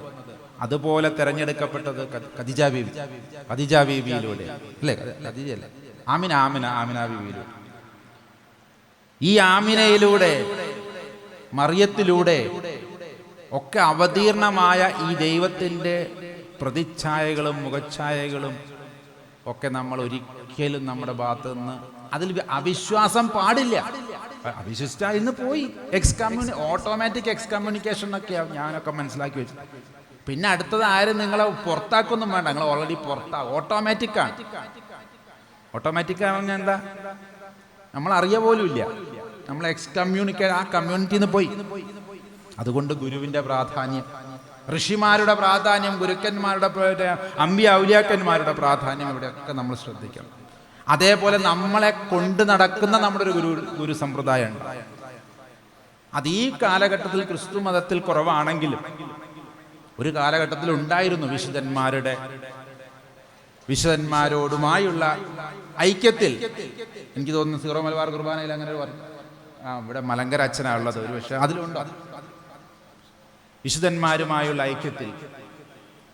അതുപോലെ തെരഞ്ഞെടുക്കപ്പെട്ടത് ഖദീജ ബീവിയിലൂടെ അല്ലേ? ഖദീജയല്ലേ? ആമിന ബീവിയിലൂടെ. ഈ ആമിനയിലൂടെ, മറിയത്തിലൂടെ ഒക്കെ അവതീർണമായ ഈ ദൈവത്തിൻ്റെ പ്രതിച്ഛായകളും മുഖച്ഛായകളും ഒക്കെ നമ്മൾ ഒരിക്കലും നമ്മുടെ ഭാഗത്ത് നിന്ന് അതിൽ അവിശ്വാസം പാടില്ല. അവിശ്വസിച്ച ഇന്ന് പോയി ഓട്ടോമാറ്റിക് എക്സ്കമ്മ്യൂണിക്കേഷൻ എന്നൊക്കെയാണ് ഞാനൊക്കെ മനസ്സിലാക്കി വെച്ചു. പിന്നെ അടുത്തത് ആരും നിങ്ങളെ പുറത്താക്കൊന്നും വേണ്ട, നിങ്ങൾ ഓൾറെഡി ഓട്ടോമാറ്റിക്കാണ്. ഓട്ടോമാറ്റിക്കാണെന്ന് എന്താ, നമ്മൾ അറിയ പോലും ഇല്ല, നമ്മൾ ആ കമ്മ്യൂണിറ്റിന്ന് പോയി. അതുകൊണ്ട് ഗുരുവിൻ്റെ പ്രാധാന്യം, ഋഷിമാരുടെ പ്രാധാന്യം, ഗുരുക്കന്മാരുടെ, അമ്പിയ ഔലിയാക്കന്മാരുടെ പ്രാധാന്യം ഇവിടെയൊക്കെ നമ്മൾ ശ്രദ്ധിക്കണം. അതേപോലെ നമ്മളെ കൊണ്ട് നടക്കുന്ന നമ്മുടെ ഒരു ഗുരു സമ്പ്രദായമുണ്ട്. അത് ഈ കാലഘട്ടത്തിൽ ക്രിസ്തു മതത്തിൽ കുറവാണെങ്കിലും ഒരു കാലഘട്ടത്തിൽ ഉണ്ടായിരുന്നു. വിശുദ്ധന്മാരോടുമായുള്ള ഐക്യത്തിൽ, എനിക്ക് തോന്നുന്നു സീറോ മലബാർ കുർബാനയിൽ അങ്ങനെ ഇവിടെ മലങ്കര അച്ഛനാ ഉള്ളത്, ഒരു പക്ഷേ അതിലുണ്ടോ, വിശുദ്ധന്മാരുമായുള്ള ഐക്യത്തിൽ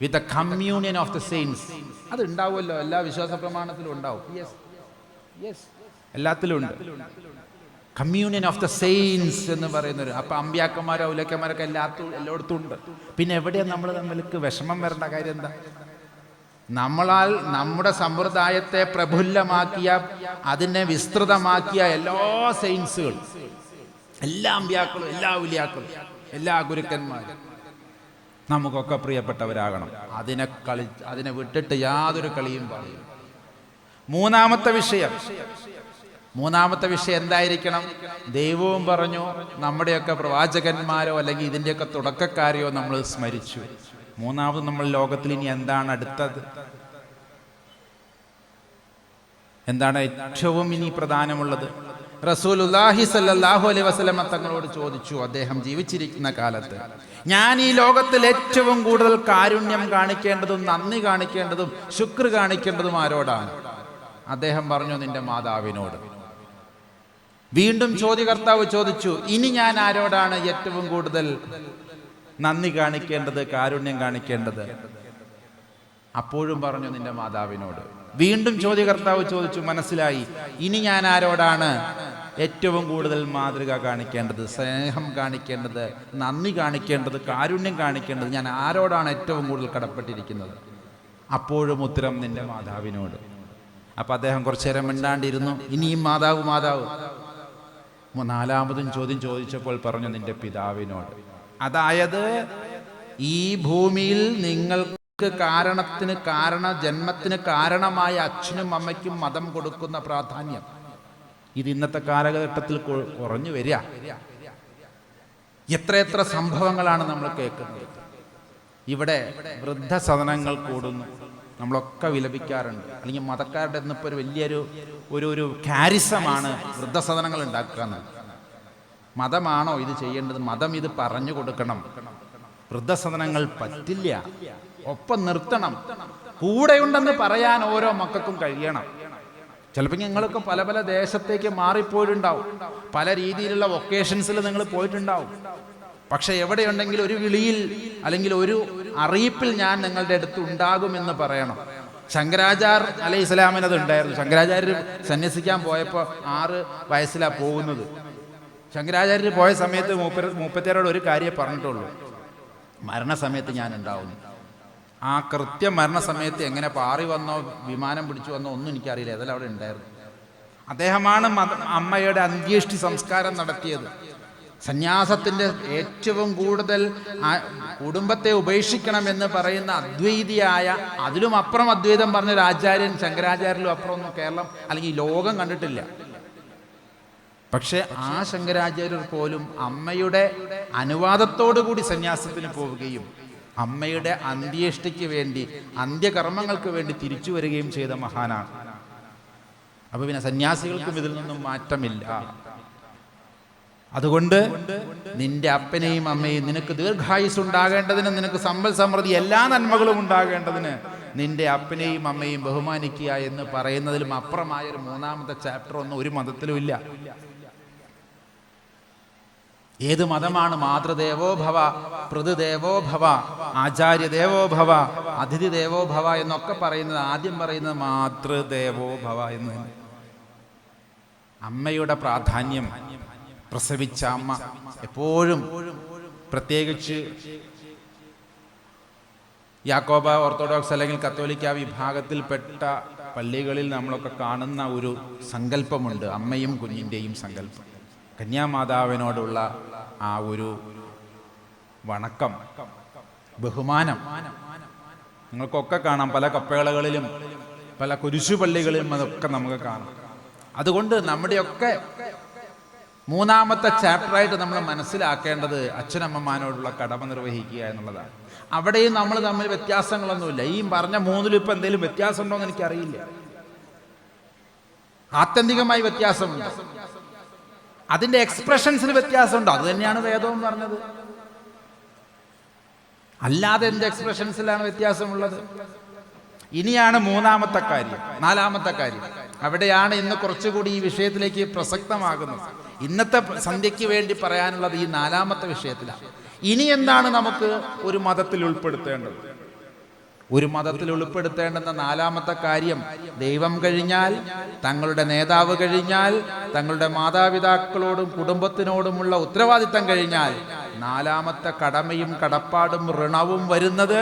with the communion of the saints. അത് ഉണ്ടാവുമല്ലോ, എല്ലാ വിശ്വാസ പ്രമാണത്തിലും ഉണ്ടാവും. എല്ലാത്തിലും ഉണ്ട് കമ്മ്യൂണിയൻ ഓഫ് ദ സെയിൻസ് എന്ന് പറയുന്നൊരു. അപ്പൊ അമ്പ്യാക്കന്മാരോ ഔലിയാക്കന്മാരൊക്കെ എല്ലായിടത്തും ഉണ്ട്. പിന്നെ എവിടെയാണ് നമ്മൾ തമ്മിലേക്ക് വിഷമം വരേണ്ട കാര്യം എന്താ? നമ്മളാൽ നമ്മുടെ സമ്പ്രദായത്തെ പ്രഫുല്ലമാക്കിയ, അതിനെ വിസ്തൃതമാക്കിയ എല്ലാ സെയിൻസുകളും, എല്ലാ അമ്പ്യാക്കളും, എല്ലാ ഔലിയാക്കളും, എല്ലാ ഗുരുക്കന്മാരും നമുക്കൊക്കെ പ്രിയപ്പെട്ടവരാകണം. അതിനെ വിട്ടിട്ട് യാതൊരു കളിയും പറയും. മൂന്നാമത്തെ വിഷയം എന്തായിരിക്കണം? ദൈവവും പറഞ്ഞു, നമ്മുടെയൊക്കെ പ്രവാചകന്മാരോ അല്ലെങ്കിൽ ഇതിൻ്റെയൊക്കെ തുടക്കക്കാരെയോ നമ്മൾ സ്മരിച്ചു. മൂന്നാമത് നമ്മൾ ലോകത്തിൽ ഇനി എന്താണ് അടുത്തത്? എന്താണ് ഏറ്റവും ഇനി പ്രധാനമുള്ളത്? റസൂലുള്ളാഹി സ്വല്ലല്ലാഹു അലൈഹി വസല്ലം തങ്ങളോട് ചോദിച്ചു, അദ്ദേഹം ജീവിച്ചിരിക്കുന്ന കാലത്ത്, ഞാൻ ഈ ലോകത്തിൽ ഏറ്റവും കൂടുതൽ കാരുണ്യം കാണിക്കേണ്ടതും നന്ദി കാണിക്കേണ്ടതും ശുക്ർ കാണിക്കേണ്ടതും ആരോടാണ്? അദ്ദേഹം പറഞ്ഞു, നിന്റെ മാതാവിനോട്. വീണ്ടും ചോദ്യകർത്താവ് ചോദിച്ചു, ഇനി ഞാൻ ആരോടാണ് ഏറ്റവും കൂടുതൽ നന്ദി കാണിക്കേണ്ടത്, കാരുണ്യം കാണിക്കേണ്ടത്? അപ്പോഴും പറഞ്ഞു, നിന്റെ മാതാവിനോട്. വീണ്ടും ചോദ്യകർത്താവ് ചോദിച്ചു, മനസ്സിലായി, ഇനി ഞാൻ ആരോടാണ് ഏറ്റവും കൂടുതൽ മാതൃക കാണിക്കേണ്ടത്, സ്നേഹം കാണിക്കേണ്ടത്, നന്ദി കാണിക്കേണ്ടത്, കാരുണ്യം കാണിക്കേണ്ടത്? ഞാൻ ആരോടാണ് ഏറ്റവും കൂടുതൽ കടപ്പെട്ടിരിക്കുന്നത്? അപ്പോഴും ഉത്തരം, നിന്റെ മാതാവിനോട്. അപ്പം അദ്ദേഹം കുറച്ചു നേരം മിണ്ടാണ്ടിരുന്നു. ഇനിയും മാതാവ് മാതാവ്. നാലാമതും ചോദ്യം ചോദിച്ചപ്പോൾ പറഞ്ഞു, നിന്റെ പിതാവിനോട്. അതായത് ഈ ഭൂമിയിൽ നിങ്ങൾക്ക് ജന്മത്തിന് കാരണമായ അച്ഛനും അമ്മയ്ക്കും മതം കൊടുക്കുന്ന പ്രാധാന്യം ഇത് ഇന്നത്തെ കാലഘട്ടത്തിൽ കുറഞ്ഞു വരിക. എത്രയെത്ര സംഭവങ്ങളാണ് നമ്മൾ കേൾക്കുന്നത്. ഇവിടെ വൃദ്ധസദനങ്ങൾ കൂടുന്നു, നമ്മളൊക്കെ വിലപിക്കാറുണ്ട്. അല്ലെങ്കിൽ മതക്കാരുടെ ഇന്നിപ്പോൾ ഒരു വലിയൊരു ഒരു കാരിസമാണ് വൃദ്ധസദനങ്ങൾ ഉണ്ടാക്കുക എന്ന്. മതമാണോ ഇത് ചെയ്യേണ്ടത്? മതം ഇത് പറഞ്ഞു കൊടുക്കണം. വൃദ്ധസദനങ്ങൾ പറ്റില്ല, ഒപ്പം നിർത്തണം. കൂടെയുണ്ടെന്ന് പറയാൻ ഓരോ മക്കൾക്കും കഴിയണം. ചിലപ്പോൾ നിങ്ങളൊക്കെ പല പല ദേശത്തേക്ക് മാറിപ്പോയിട്ടുണ്ടാവും, പല രീതിയിലുള്ള ഒക്കേഷൻസിൽ നിങ്ങൾ പോയിട്ടുണ്ടാവും. പക്ഷെ എവിടെയുണ്ടെങ്കിൽ ഒരു വിളിയിൽ അല്ലെങ്കിൽ ഒരു അറിയിപ്പിൽ ഞാൻ നിങ്ങളുടെ അടുത്ത് ഉണ്ടാകുമെന്ന് പറയണം. ശങ്കരാചാര്യ അലൈഹി ഇസ്ലാമിന് അത് ഉണ്ടായിരുന്നു. ശങ്കരാചാര്യർ സന്യസിക്കാൻ പോയപ്പോൾ 6 വയസ്സിലാണ് പോകുന്നത്. ശങ്കരാചാര്യർ പോയ സമയത്ത് മൂപ്പത്തിയാരോട് ഒരു കാര്യം പറഞ്ഞിട്ടുള്ളൂ, മരണസമയത്ത് ഞാൻ ഉണ്ടാവുന്നു. ആ കൃത്യം മരണസമയത്ത് എങ്ങനെ പാറി വന്നോ വിമാനം പിടിച്ചു വന്നോ ഒന്നും എനിക്കറിയില്ല, അതെല്ലാം അവിടെ ഉണ്ടായിരുന്നു. അദ്ദേഹമാണ് അമ്മയുടെ അന്ത്യേഷ്ടി സംസ്കാരം നടത്തിയത്. സന്യാസത്തിൻ്റെ ഏറ്റവും കൂടുതൽ കുടുംബത്തെ ഉപേക്ഷിക്കണമെന്ന് പറയുന്ന അദ്വൈതിയായ, അതിലും അപ്പുറം അദ്വൈതം പറഞ്ഞൊരു ആചാര്യൻ ശങ്കരാചാര്യരിലും അപ്പുറം ഒന്നും കേരളം അല്ലെങ്കിൽ ലോകം കണ്ടിട്ടില്ല. പക്ഷെ ആ ശങ്കരാചാര്യർ പോലും അമ്മയുടെ അനുവാദത്തോടു കൂടി സന്യാസത്തിന് പോവുകയും അമ്മയുടെ അന്ത്യേഷ്ടിക്ക് വേണ്ടി, അന്ത്യകർമ്മങ്ങൾക്ക് വേണ്ടി തിരിച്ചു വരികയും ചെയ്ത മഹാനാണ്. അപ്പൊ പിന്നെ സന്യാസികൾക്കും ഇതിൽ നിന്നും മാറ്റമില്ല. അതുകൊണ്ട് നിന്റെ അപ്പനെയും അമ്മയും നിനക്ക് ദീർഘായുസ് ഉണ്ടാകേണ്ടതിന്, നിനക്ക് സമ്പൽ സമൃദ്ധി എല്ലാ നന്മകളും ഉണ്ടാകേണ്ടതിന് നിന്റെ അപ്പനെയും അമ്മയും ബഹുമാനിക്കുക എന്ന് പറയുന്നതിലും അപ്പുറമായ ഒരു 3ാമത്തെ ചാപ്റ്റർ ഒന്നും ഒരു മതത്തിലും ഇല്ല. ഏത് മതമാണ് മാതൃദേവോ ഭവ, പൃഥുദേവോ ഭവ, ആചാര്യദേവോ ഭവ, അതിഥി ദേവോ ഭവ എന്നൊക്കെ പറയുന്നത്? ആദ്യം പറയുന്നത് മാതൃദേവോ ഭവ എന്ന്. അമ്മയുടെ പ്രാധാന്യം, പ്രസവിച്ച അമ്മ എപ്പോഴും, പ്രത്യേകിച്ച് യാക്കോബ ഓർത്തഡോക്സ് അല്ലെങ്കിൽ കത്തോലിക്ക വിഭാഗത്തിൽപ്പെട്ട പള്ളികളിൽ നമ്മളൊക്കെ കാണുന്ന ഒരു സങ്കല്പമുണ്ട്, അമ്മയും കുഞ്ഞിൻ്റെയും സങ്കല്പം. കന്യാമാതാവിനോടുള്ള ആ ഒരു വണക്കം, ബഹുമാനം നിങ്ങൾക്കൊക്കെ കാണാം. പല കപ്പേളകളിലും പല കുരിശുപള്ളികളിലും അതൊക്കെ നമുക്ക് കാണാം. അതുകൊണ്ട് നമ്മുടെയൊക്കെ 3ാമത്തെ ചാപ്റ്ററായിട്ട് നമ്മൾ മനസ്സിലാക്കേണ്ടത് അച്ഛനമ്മമാരോടുള്ള കടമ നിർവഹിക്കുക എന്നുള്ളതാണ്. അവിടെയും നമ്മൾ തമ്മിൽ വ്യത്യാസങ്ങളൊന്നുമില്ല. ഈ പറഞ്ഞ 3ലും ഇപ്പം എന്തെങ്കിലും വ്യത്യാസം ഉണ്ടോ എന്ന് എനിക്കറിയില്ല. ആത്യന്തികമായി വ്യത്യാസമുണ്ട്, അതിൻ്റെ എക്സ്പ്രഷൻസിന് വ്യത്യാസമുണ്ടോ? അത് തന്നെയാണ് വേദവും പറഞ്ഞത്. അല്ലാതെ എന്ത് എക്സ്പ്രഷൻസിലാണ് വ്യത്യാസമുള്ളത്? ഇനിയാണ് 3ാമത്തെ കാര്യം, 4ാമത്തെ കാര്യം. അവിടെയാണ് ഇന്ന് കുറച്ചുകൂടി ഈ വിഷയത്തിലേക്ക് പ്രസക്തമാകുന്നത്. ഇന്നത്തെ സന്ധ്യയ്ക്ക് വേണ്ടി പറയാനുള്ളത് ഈ 4ാമത്തെ വിഷയത്തിലാണ്. ഇനി എന്താണ് നമുക്ക് ഒരു മതത്തിൽ ഉൾപ്പെടുത്തേണ്ടത്? ഒരു മതത്തിൽ ഉൾപ്പെടുത്തേണ്ടുന്ന 4ാമത്തെ കാര്യം, ദൈവം കഴിഞ്ഞാൽ, തങ്ങളുടെ നേതാവ് കഴിഞ്ഞാൽ, തങ്ങളുടെ മാതാപിതാക്കളോടും കുടുംബത്തിനോടുമുള്ള ഉത്തരവാദിത്തം കഴിഞ്ഞാൽ 4ാമത്തെ കടമയും കടപ്പാടും ഋണവും വരുന്നത്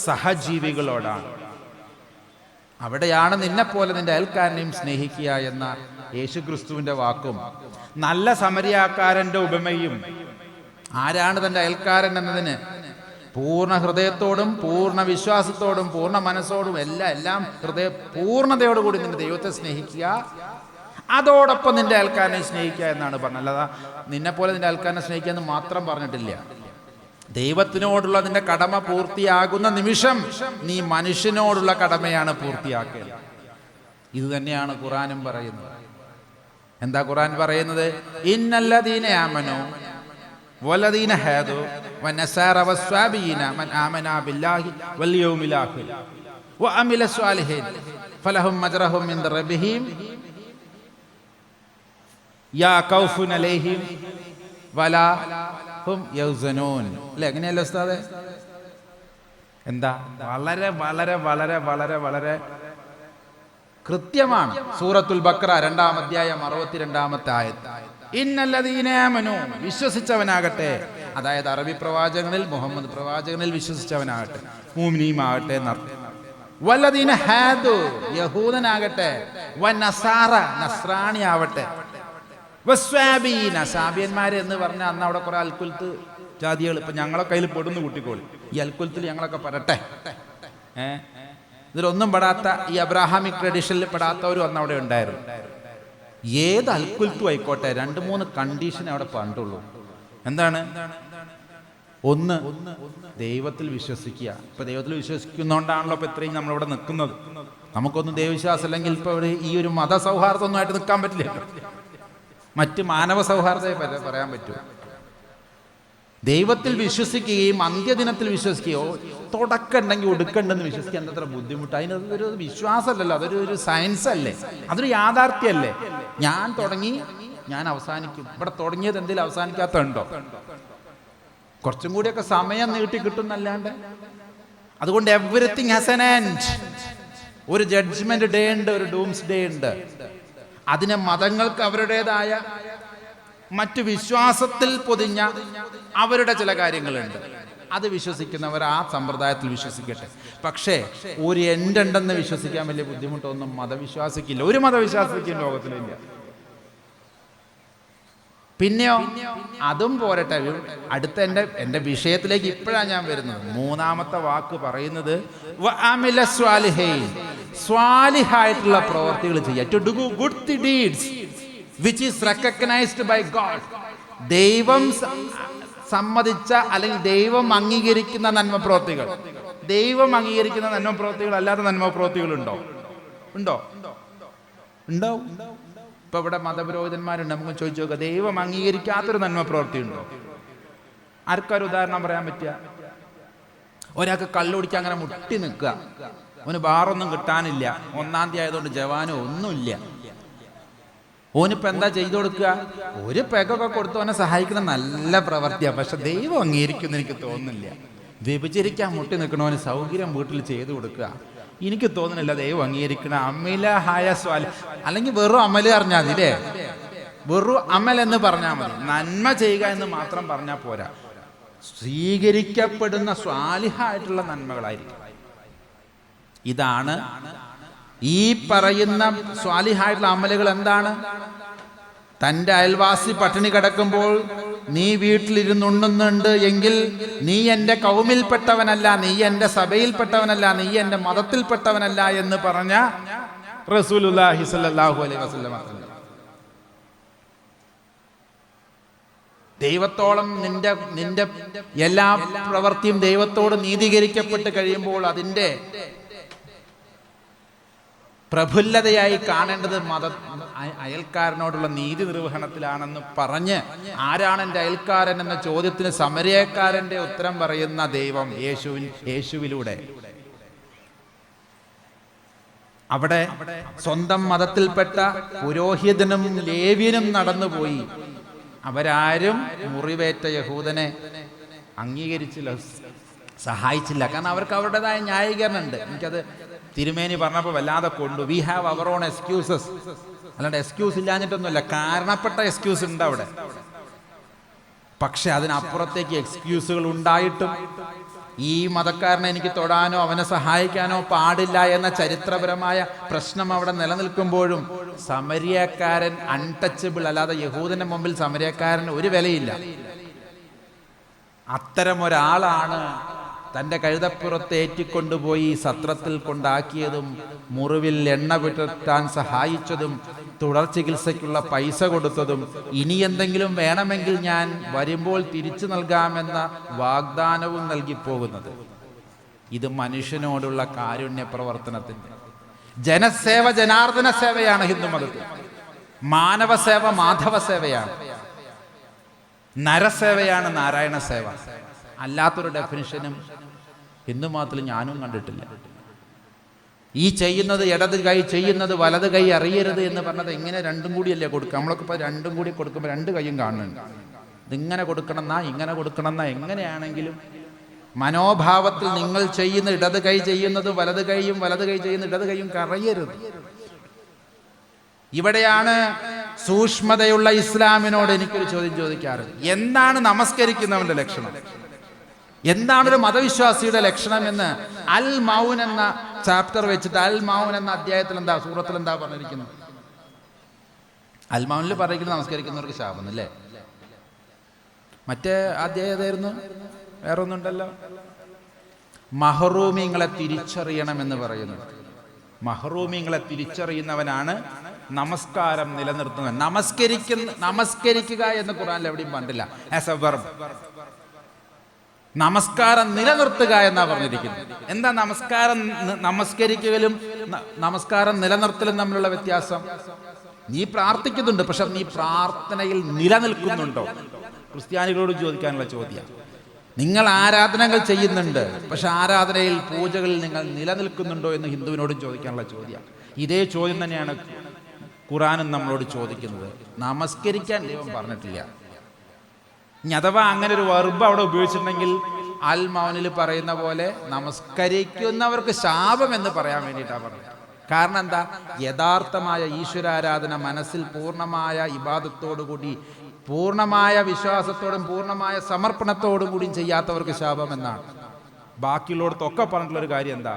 സഹജീവികളോടാണ്. അവിടെയാണ് നിന്നെപ്പോലെ നിന്റെ അയൽക്കാരനെയും സ്നേഹിക്കുക എന്ന യേശുക്രിസ്തുവിന്റെ വാക്കും നല്ല സമരിയാക്കാരന്റെ ഉപമയും. ആരാണ് തൻ്റെ അയൽക്കാരൻ എന്നതിന് പൂർണ്ണ ഹൃദയത്തോടും പൂർണ്ണ വിശ്വാസത്തോടും പൂർണ്ണ മനസ്സോടും എല്ലാം പൂർണ്ണതയോടുകൂടി നിന്റെ ദൈവത്തെ സ്നേഹിക്കുക, അതോടൊപ്പം നിന്റെ അയൽക്കാരനെ സ്നേഹിക്കുക എന്നാണ് പറഞ്ഞത്. അല്ലാതെ നിന്നെപ്പോലെ നിന്റെ അയൽക്കാരനെ സ്നേഹിക്കുക എന്ന് മാത്രം പറഞ്ഞിട്ടില്ല. ദൈവത്തിനോടുള്ള നിന്റെ കടമ പൂർത്തിയാകുന്ന നിമിഷം നീ മനുഷ്യനോടുള്ള കടമയാണ് പൂർത്തിയാക്കേണ്ടത്. ഇത് തന്നെയാണ് ഖുർആനും പറയുന്നത്. എന്താ ഖുർആൻ പറയുന്നത്? ഇന്നല്ലദീന ആമനൂ വല്ലദീന ഹാദു വനസാറ വസ്വാബീന മൻ ആമന ബില്ലാഹി വൽ യൗമിൽ ആഖിർ വഅമില സ്വാലിഹീൻ ഫലഹും അജ്റഹും ഇൻദ റബ്ബിഹിം യാ ഖൗഫുൻ അലൈഹിം വലാ ഹും യഹ്സനൂൻ. അല്ലേ? എങ്ങനെയല്ലേ ഉസ്താദേ? എന്താ? വളരെ വളരെ വളരെ വളരെ വളരെ കൃത്യമാണ്. സൂറത്തുൽ ബഖറ 2-ാം അധ്യായം 62-ാമത്തെ ആയത്ത്. ഇന്നല്ലദീന ആമനൂ, വിശ്വസിച്ചവനാകട്ടെ, അതായത് അറബി പ്രവാചകനിൽ മുഹമ്മദ് പ്രവാചകനിൽ വിശ്വസിച്ചവനാകട്ടെ, മുഅ്മിനീമാകട്ടെ എന്നർത്ഥം. വല്ലദീന ഹാദു, യഹൂദനാകട്ടെ, വനസാറ, നസ്രാണി ആവട്ടെ, വസ്വാബീന, സാബിയന്മാര് എന്ന് പറഞ്ഞാൽ അന്ന് അവിടെ കുറെ അൽക്കുൽത്ത് ജാതികൾ, ഇപ്പൊ ഞങ്ങളെ കയ്യിൽ പെടുന്നു കുട്ടിക്കോളി, ഈ അൽക്കുൽത്തിൽ ഞങ്ങളൊക്കെ പെടട്ടെ. ഇതിലൊന്നും പെടാത്ത, ഈ അബ്രാഹാമിക് ട്രഡീഷനിൽ പെടാത്തവരും അന്ന് അവിടെ ഉണ്ടായിരുന്നു. ഏത് അൽക്കുൽത്തും ആയിക്കോട്ടെ, 2-3 കണ്ടീഷൻ അവിടെ പണ്ടുള്ളൂ. എന്താണ്? ഒന്ന്, ദൈവത്തിൽ വിശ്വസിക്കുക. ഇപ്പൊ ദൈവത്തിൽ വിശ്വസിക്കുന്നതുകൊണ്ടാണല്ലോ ഇപ്പൊ ഇത്രയും നമ്മളിവിടെ നിൽക്കുന്നത്. നമുക്കൊന്നും ദൈവവിശ്വാസം അല്ലെങ്കിൽ ഇപ്പൊ ഇവിടെ ഈ ഒരു മതസൗഹാർദ്ദമൊന്നുമായിട്ട് നിൽക്കാൻ പറ്റില്ല. മറ്റ് മാനവ സൗഹാർദ്ദത്തെ പറയാൻ പറ്റുമോ? ദൈവത്തിൽ വിശ്വസിക്കുകയും അന്ത്യദിനത്തിൽ വിശ്വസിക്കുകയോ, തുടക്കം ഉണ്ടെങ്കിൽ ഒടുക്കണ്ടെന്ന് വിശ്വസിക്കാൻ എന്തത്ര ബുദ്ധിമുട്ട്. അതിനൊരു വിശ്വാസമല്ലല്ലോ, അതൊരു സയൻസ് അല്ലേ, അതൊരു യാഥാർത്ഥ്യമല്ലേ. ഞാൻ തുടങ്ങി, ഞാൻ അവസാനിക്കും. ഇവിടെ തുടങ്ങിയത് എന്തെങ്കിലും അവസാനിക്കാത്തതുണ്ടോ? കുറച്ചും കൂടിയൊക്കെ സമയം നീട്ടി കിട്ടുന്നല്ലാണ്ട്. അതുകൊണ്ട് എവറിത്തിങ് ഹാസ് ആൻ എൻഡ്. ഒരു ജഡ്ജ്മെന്റ് ഡേ ഉണ്ട്, ഒരു ഡൂംസ് ഡേ ഉണ്ട്. അതിന് മതങ്ങൾക്ക് അവരുടേതായ മറ്റു വിശ്വാസത്തിൽ പൊതിഞ്ഞ അവരുടെ ചില കാര്യങ്ങളുണ്ട്. അത് വിശ്വസിക്കുന്നവർ ആ സമ്പ്രദായത്തിൽ വിശ്വസിക്കട്ടെ. പക്ഷേ ഒരു എൻഡ് ഉണ്ടെന്ന് വിശ്വസിക്കാൻ വലിയ ബുദ്ധിമുട്ടൊന്നും മതവിശ്വാസിക്കില്ല, ഒരു മതവിശ്വാസിക്കും ലോകത്തിലില്ല. പിന്നെയോ അതും പോരട്ടെ, അടുത്ത എൻ്റെ വിഷയത്തിലേക്ക് ഇപ്പോഴാണ് ഞാൻ വരുന്നത്. 3-ാമത്തെ വാക്ക് പറയുന്നത് സ്വാലിഹായിട്ടുള്ള പ്രവർത്തികൾ ചെയ്യുക. To do good deeds which is recognized by God. ദൈവം സമ്മതിച്ച അല്ലെങ്കിൽ ദൈവം അംഗീകരിക്കുന്ന നന്മ പ്രവൃത്തികൾ. ദൈവം അംഗീകരിക്കുന്ന നന്മ പ്രവൃത്തികൾ അല്ലാത്ത നന്മ പ്രവൃത്തികൾ ഉണ്ടോ? ഇപ്പൊ ഇവിടെ മതപുരോഹിതന്മാരുണ്ട്, നമുക്ക് ചോദിച്ചു നോക്കുക, ദൈവം അംഗീകരിക്കാത്തൊരു നന്മ പ്രവൃത്തി ഉണ്ടോ? ആർക്കൊരു ഉദാഹരണം പറയാൻ പറ്റുക? ഒരാൾക്ക് കള്ളുടിക്കാൻ അങ്ങനെ മുട്ടി നിൽക്കുക, അവന് ബാറൊന്നും കിട്ടാനില്ല, 1-ാം തീയതി ആയതുകൊണ്ട് ജവാനോ ഒന്നുമില്ല. ഓനിപ്പോൾ എന്താ ചെയ്തു കൊടുക്കുക? ഒരു പെഗൊക്കെ കൊടുത്ത് അവനെ സഹായിക്കുന്ന നല്ല പ്രവൃത്തിയാണ്, പക്ഷെ ദൈവം അംഗീകരിക്കുമെന്ന് എനിക്ക് തോന്നുന്നില്ല. വ്യഭിചരിക്കാൻ മുട്ടി നിൽക്കണവന് സൗകര്യം വീട്ടിൽ ചെയ്തു കൊടുക്കുക, എനിക്ക് തോന്നുന്നില്ല ദൈവം അംഗീകരിക്കണ. അമിലഹായ സ്വാലി, അല്ലെങ്കിൽ വെറും അമല് അറിഞ്ഞാൽ മതി അല്ലേ? വെറും അമൽ എന്ന് പറഞ്ഞാൽ മതി, നന്മ ചെയ്യുക എന്ന് മാത്രം പറഞ്ഞാൽ പോരാ. സ്വീകരിക്കപ്പെടുന്ന സ്വാലിഹായിട്ടുള്ള നന്മകളായിരിക്കും. ഇതാണ് ഈ പറയുന്ന സ്വാലിഹായിട്ടുള്ള അമലുകൾ. എന്താണ്? തൻ്റെ അയൽവാസി പട്ടിണി കിടക്കുമ്പോൾ നീ വീട്ടിലിരുന്നുണ്ണുന്നുണ്ട് എങ്കിൽ നീ എൻ്റെ കൗമിൽപ്പെട്ടവനല്ല, നീ എൻ്റെ സഭയിൽപ്പെട്ടവനല്ല, നീ എൻ്റെ മതത്തിൽപ്പെട്ടവനല്ല എന്ന് പറഞ്ഞ റസൂലുള്ളാഹി സ്വല്ലല്ലാഹു അലൈഹി വസല്ലം. ദൈവത്തോളം നിന്റെ എല്ലാ പ്രവൃത്തിയും ദൈവത്തോട് നീതീകരിക്കപ്പെട്ട് കഴിയുമ്പോൾ അതിൻ്റെ പ്രഫുല്ലതയായി കാണേണ്ടത് അയൽക്കാരനോടുള്ള നീതി നിർവഹണത്തിലാണെന്ന് പറഞ്ഞ്, ആരാണ് എൻ്റെ അയൽക്കാരൻ എന്ന ചോദ്യത്തിന് സമരക്കാരൻ്റെ ഉത്തരം പറയുന്ന ദൈവം യേശുവിലൂടെ. അവിടെ സ്വന്തം മതത്തിൽപ്പെട്ട പുരോഹിതനും ലേവ്യനും നടന്നുപോയി. അവരാരും മുറിവേറ്റ യഹൂദനെ അംഗീകരിച്ചില്ല, സഹായിച്ചില്ല. കാരണം അവർക്ക് അവരുടേതായ ന്യായീകരണമുണ്ട്. എനിക്കത് തിരുമേനി പറഞ്ഞപ്പോൾ വല്ലാതെ കൊണ്ടു. We have our own excuses. അല്ലാണ്ട് എക്സ്ക്യൂസ് ഇല്ലാഞ്ഞിട്ടൊന്നുമില്ല, കാരണപ്പെട്ട എക്സ്ക്യൂസ് ഉണ്ട് അവിടെ. പക്ഷെ അതിനപ്പുറത്തേക്ക് എക്സ്ക്യൂസുകൾ ഉണ്ടായിട്ടും ഈ മതക്കാരനെ എനിക്ക് തൊടാനോ അവനെ സഹായിക്കാനോ പാടില്ല എന്ന ചരിത്രപരമായ പ്രശ്നം അവിടെ നിലനിൽക്കുമ്പോഴും സമരിയക്കാരൻ അൺടച്ചബിൾ. അല്ലാതെ യഹൂദന്റെ മുമ്പിൽ സമരിയക്കാരന് ഒരു വിലയില്ല. അത്തരം ഒരാളാണ് തൻ്റെ കഴുതപ്പുറത്ത് ഏറ്റിക്കൊണ്ടുപോയി സത്രത്തിൽ കൊണ്ടാക്കിയതും മുറിവിൽ എണ്ണ പുരട്ടാൻ സഹായിച്ചതും തുടർ ചികിത്സയ്ക്കുള്ള പൈസ കൊടുത്തതും ഇനി എന്തെങ്കിലും വേണമെങ്കിൽ ഞാൻ വരുമ്പോൾ തിരിച്ചു നൽകാമെന്ന വാഗ്ദാനവും നൽകിപ്പോകുന്നത്. ഇത് മനുഷ്യനോടുള്ള കാരുണ്യ പ്രവർത്തനത്തിൻ്റെ ജനസേവ, ജനാർദ്ദന സേവയാണ് ഹിന്ദുമതത്തിൽ. മാനവസേവ മാധവ സേവയാണ്, നരസേവയാണ് നാരായണ സേവ. അല്ലാത്തൊരു ഡെഫിനിഷനും ഹിന്ദുമതത്തിൽ ഞാനും കണ്ടിട്ടില്ല. ഈ ചെയ്യുന്നത് ഇടത് കൈ, ചെയ്യുന്നത് വലത് കൈ അറിയരുത് എന്ന് പറഞ്ഞത് ഇങ്ങനെ രണ്ടും കൂടിയല്ലേ കൊടുക്കുക. നമ്മളൊക്കെ ഇപ്പോൾ രണ്ടും കൂടി കൊടുക്കുമ്പോൾ 2 കൈയും കാണുന്നുണ്ട്. ഇതിങ്ങനെ കൊടുക്കണമെന്നാ ഇങ്ങനെ കൊടുക്കണമെന്നാ, എങ്ങനെയാണെങ്കിലും മനോഭാവത്തിൽ നിങ്ങൾ ചെയ്യുന്ന ഇടത് കൈ ചെയ്യുന്നത് വലത് കൈയും, വലത് കൈ ചെയ്യുന്ന ഇടത് കൈയും അറിയരുത്. ഇവിടെയാണ് സൂക്ഷ്മതയുള്ള ഇസ്ലാമിനോട് എനിക്കൊരു ചോദ്യം ചോദിക്കാറുണ്ട്. എന്താണ് നമസ്കരിക്കുന്നവന്റെ ലക്ഷണം? എന്താണ് ഒരു മതവിശ്വാസിയുടെ ലക്ഷണം എന്ന് അൽ മൗൻ എന്ന ചാപ്റ്റർ വെച്ചിട്ട് അൽ മൗൻ എന്ന അധ്യായത്തിൽ എന്താ, സൂറത്തിൽ എന്താ പറഞ്ഞിരിക്കുന്നത്? അൽ മൗനിൽ പറഞ്ഞിരിക്കുന്നത് നമസ്കരിക്കുന്നവർക്ക് ശാപം അല്ലേ? മറ്റേ അധ്യായം ഏതായിരുന്നു? വേറെ ഒന്നുണ്ടല്ലോ. മഹറൂമിങ്ങളെ തിരിച്ചറിയണമെന്ന് പറയുന്നു. മഹറൂമിങ്ങളെ തിരിച്ചറിയുന്നവനാണ് നമസ്കാരം നിലനിർത്തുന്നവൻ. നമസ്കരിക്കുക എന്ന് ഖുർആനിൽ എവിടെയും പറഞ്ഞില്ല ആസ് എ വെർബ്. നമസ്കാരം നിലനിർത്തുക എന്നാ പറഞ്ഞിരിക്കുന്നത്. എന്താ നമസ്കരിക്കലും നമസ്കാരം നിലനിർത്തലും തമ്മിലുള്ള വ്യത്യാസം? നീ പ്രാർത്ഥിക്കുന്നുണ്ട്, പക്ഷെ നീ പ്രാർത്ഥനയിൽ നിലനിൽക്കുന്നുണ്ടോ? ക്രിസ്ത്യാനികളോട് ചോദിക്കാനുള്ള ചോദ്യം. നിങ്ങൾ ആരാധനകൾ ചെയ്യുന്നുണ്ട്, പക്ഷെ ആരാധനയിൽ പൂജകളിൽ നിങ്ങൾ നിലനിൽക്കുന്നുണ്ടോ എന്ന് ഹിന്ദുവിനോടും ചോദിക്കാനുള്ള ചോദ്യം. ഇതേ ചോദ്യം തന്നെയാണ് ഖുർആനും നമ്മളോട് ചോദിക്കുന്നത്. നമസ്കരിക്കാൻ ദൈവം പറഞ്ഞിട്ടില്ല. ഇനി അഥവാ അങ്ങനെ ഒരു വെർബ് അവിടെ ഉപയോഗിച്ചിട്ടുണ്ടെങ്കിൽ അൽ മൗനിൽ പറയുന്ന പോലെ നമസ്കരിക്കുന്നവർക്ക് ശാപം എന്ന് പറയാൻ വേണ്ടിയിട്ടാണ് പറഞ്ഞത്. കാരണം എന്താ? യഥാർത്ഥമായ ഈശ്വരാരാധന മനസ്സിൽ പൂർണ്ണമായ ഇബാദത്തോടുകൂടി, പൂർണ്ണമായ വിശ്വാസത്തോടും പൂർണ്ണമായ സമർപ്പണത്തോടും കൂടിയും ചെയ്യാത്തവർക്ക് ശാപം എന്നാണ്. ബാക്കിയുള്ളടത്തൊക്കെ പറഞ്ഞിട്ടുള്ളൊരു കാര്യം എന്താ?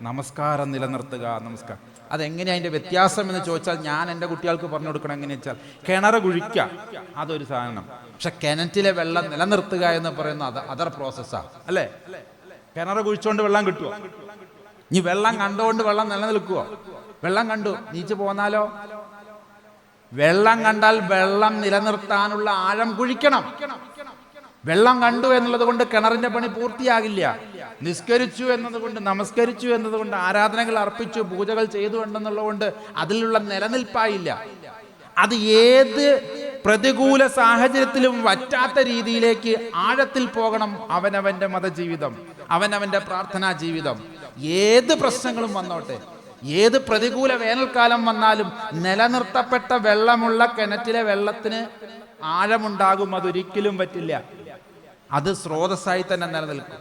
നമസ്കാരം നിലനിർത്തുക. നമസ്കാരം അതെങ്ങനെയാണ് അതിൻ്റെ വ്യത്യാസം എന്ന് ചോദിച്ചാൽ ഞാൻ എൻ്റെ കുട്ടികൾക്ക് പറഞ്ഞു കൊടുക്കണം. എങ്ങനെയാ വെച്ചാൽ കിണർ കുഴിക്കുക, അതൊരു സാധനം. പക്ഷെ കിണറ്റിലെ വെള്ളം നിലനിർത്തുക എന്ന് പറയുന്നത് അതർ പ്രോസസ്സാണ് അല്ലേ? കിണർ കുഴിച്ചുകൊണ്ട് വെള്ളം കിട്ടുമോ? ഇനി വെള്ളം കണ്ടുകൊണ്ട് വെള്ളം നിലനിൽക്കുവോ? വെള്ളം കണ്ടു നീച്ച് പോന്നാലോ? വെള്ളം കണ്ടാൽ വെള്ളം നിലനിർത്താനുള്ള ആഴം കുഴിക്കണം. വെള്ളം കണ്ടു എന്നുള്ളത് കൊണ്ട് കിണറിന്റെ പണി പൂർത്തിയാകില്ല. നിസ്കരിച്ചു എന്നതുകൊണ്ട്, നമസ്കരിച്ചു എന്നതുകൊണ്ട്, ആരാധനകൾ അർപ്പിച്ചു, പൂജകൾ ചെയ്തു എന്നുള്ളതുകൊണ്ട് അതിലുള്ള നിലനിൽപ്പായില്ല. അത് ഏത് പ്രതികൂല സാഹചര്യത്തിലും വറ്റാത്ത രീതിയിലേക്ക് ആഴത്തിൽ പോകണം. അവനവന്റെ മതജീവിതം, അവനവന്റെ പ്രാർത്ഥനാ ജീവിതം, ഏത് പ്രശ്നങ്ങളും വന്നോട്ടെ, ഏത് പ്രതികൂല വേനൽക്കാലം വന്നാലും നിലനിർത്തപ്പെട്ട വെള്ളമുള്ള കിണറ്റിലെ വെള്ളത്തിന് ആഴമുണ്ടാകും. അതൊരിക്കലും പറ്റില്ല. അത് സ്രോതസ്സായി തന്നെ നിലനിൽക്കും.